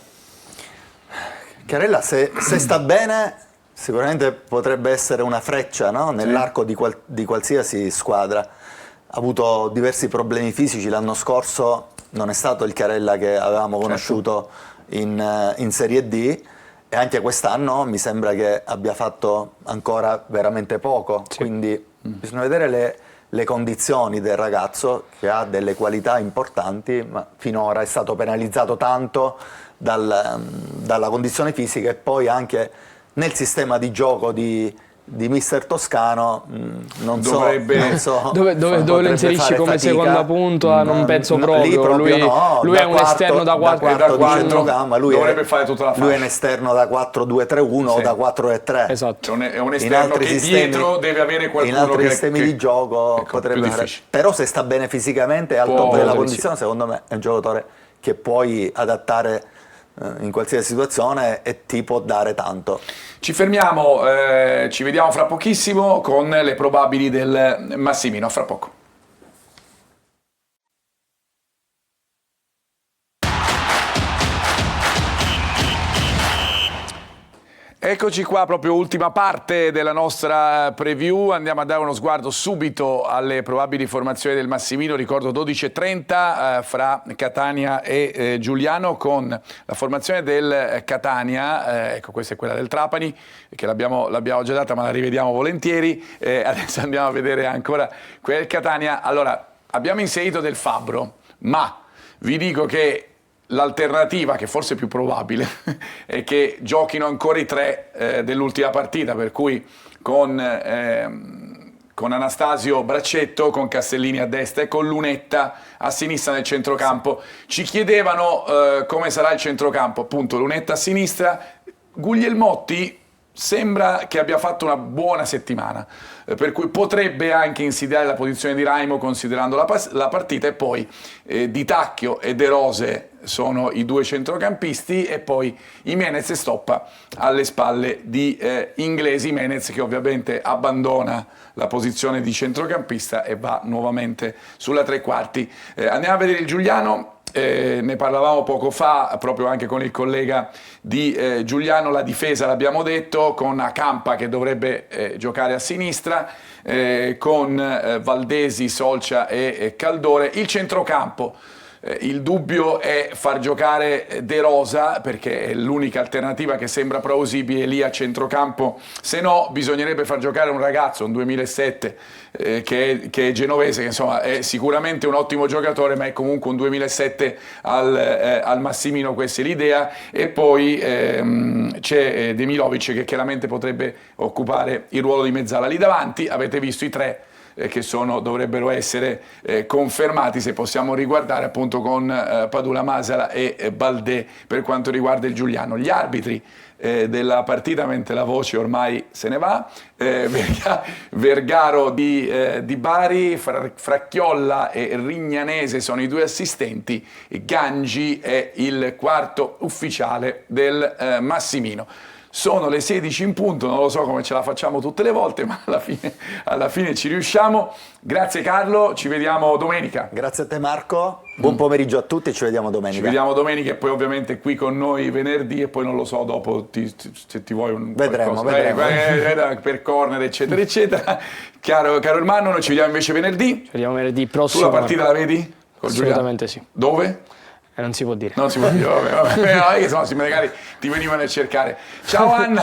Chiarella, se sta bene, sicuramente potrebbe essere una freccia, no? Nell'arco di qualsiasi squadra. Ha avuto diversi problemi fisici l'anno scorso, non è stato il Chiarella che avevamo conosciuto in Serie D, e anche quest'anno mi sembra che abbia fatto ancora veramente poco, quindi bisogna vedere le condizioni del ragazzo, che ha delle qualità importanti, ma finora è stato penalizzato tanto dalla condizione fisica e poi anche nel sistema di gioco di di mister Toscano non Dovrebbe- so Dove lo potrebbe inserisci fare come fatica. seconda punta? Non penso lì proprio. Lui da è un esterno da quarto quarto. di centrocampo, lui dovrebbe fare tutta la lui è fascia. un esterno da 4-2-3-1 o da 4-3. Esatto. È un esterno che dietro deve avere qualcuno in altri che sistemi di gioco ecco, potrebbe più fare. difficile. Però se sta bene fisicamente e al Può- top della sì. condizione, secondo me è un giocatore che puoi adattare in qualsiasi situazione e ti può dare tanto. Ci fermiamo, ci vediamo fra pochissimo con le probabili del Massimino, a fra poco. Eccoci qua, proprio ultima parte della nostra preview, andiamo a dare uno sguardo subito alle probabili formazioni del Massimino, ricordo 12:30 fra Catania e Giuliano con la formazione del Catania, ecco questa è quella del Trapani, che l'abbiamo già data ma la rivediamo volentieri, adesso andiamo a vedere ancora quella del Catania. Allora, abbiamo inserito del Fabbro, ma vi dico che l'alternativa, che forse è più probabile, è che giochino ancora i tre dell'ultima partita, per cui con Anastasio Braccetto, con Castellini a destra e con Lunetta a sinistra nel centrocampo. Ci chiedevano come sarà il centrocampo, appunto Lunetta a sinistra, Guglielmotti sembra che abbia fatto una buona settimana, per cui potrebbe anche insidiare la posizione di Raimo considerando la partita, e poi Di Tacchio e De Rose sono i due centrocampisti e poi Jimenez e Stoppa alle spalle di Inglesi. Jimenez che ovviamente abbandona la posizione di centrocampista e va nuovamente sulla tre quarti. Andiamo a vedere il Giuliano. Ne parlavamo poco fa proprio anche con il collega di Giuliano, la difesa l'abbiamo detto, con Acampa che dovrebbe giocare a sinistra, con Valdesi, Solcia e Caldore. Il centrocampo, il dubbio è far giocare De Rosa perché è l'unica alternativa che sembra plausibile lì a centrocampo, se no bisognerebbe far giocare un ragazzo, un 2007 che è genovese, che insomma è sicuramente un ottimo giocatore ma è comunque un 2007 al Massimino, questa è l'idea, e poi c'è Demilovic che chiaramente potrebbe occupare il ruolo di mezzala. Lì davanti avete visto i tre che dovrebbero essere confermati, se possiamo riguardare appunto con Padula Masala e Baldé per quanto riguarda il Giuliano. Gli arbitri della partita, mentre la voce ormai se ne va, Vergaro di Bari, Fracchiolla e Rignanese sono i due assistenti, e Gangi è il quarto ufficiale del Massimino. Sono le 16 in punto, non lo so come ce la facciamo tutte le volte, ma alla fine ci riusciamo. Grazie Carlo, ci vediamo domenica. Grazie a te Marco, buon pomeriggio a tutti, ci vediamo domenica. Ci vediamo domenica e poi ovviamente qui con noi venerdì, e poi non lo so dopo se ti vuoi un vedremo. per corner eccetera eccetera. Caro Ermanno, noi ci vediamo invece venerdì. Ci vediamo venerdì prossimo. Tu la partita la vedi? Assolutamente sì. Dove? Non si può dire. Non si può dire, vabbè, no, magari ti venivano a cercare. Ciao Anna,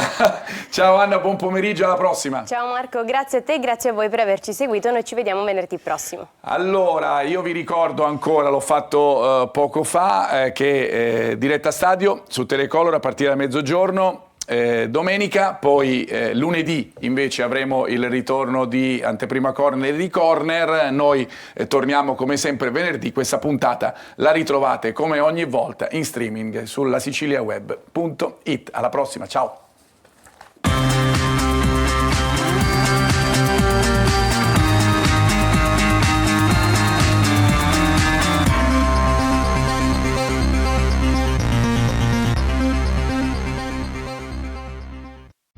ciao Anna, buon pomeriggio, alla prossima. Ciao Marco, grazie a te, grazie a voi per averci seguito, noi ci vediamo venerdì prossimo. Allora, io vi ricordo ancora, l'ho fatto poco fa, che diretta stadio su Telecolor a partire da mezzogiorno. Domenica, poi lunedì invece avremo il ritorno di Anteprima Corner e di Corner. Noi torniamo come sempre venerdì. Questa puntata la ritrovate come ogni volta in streaming sulla siciliaweb.it. Alla prossima, ciao!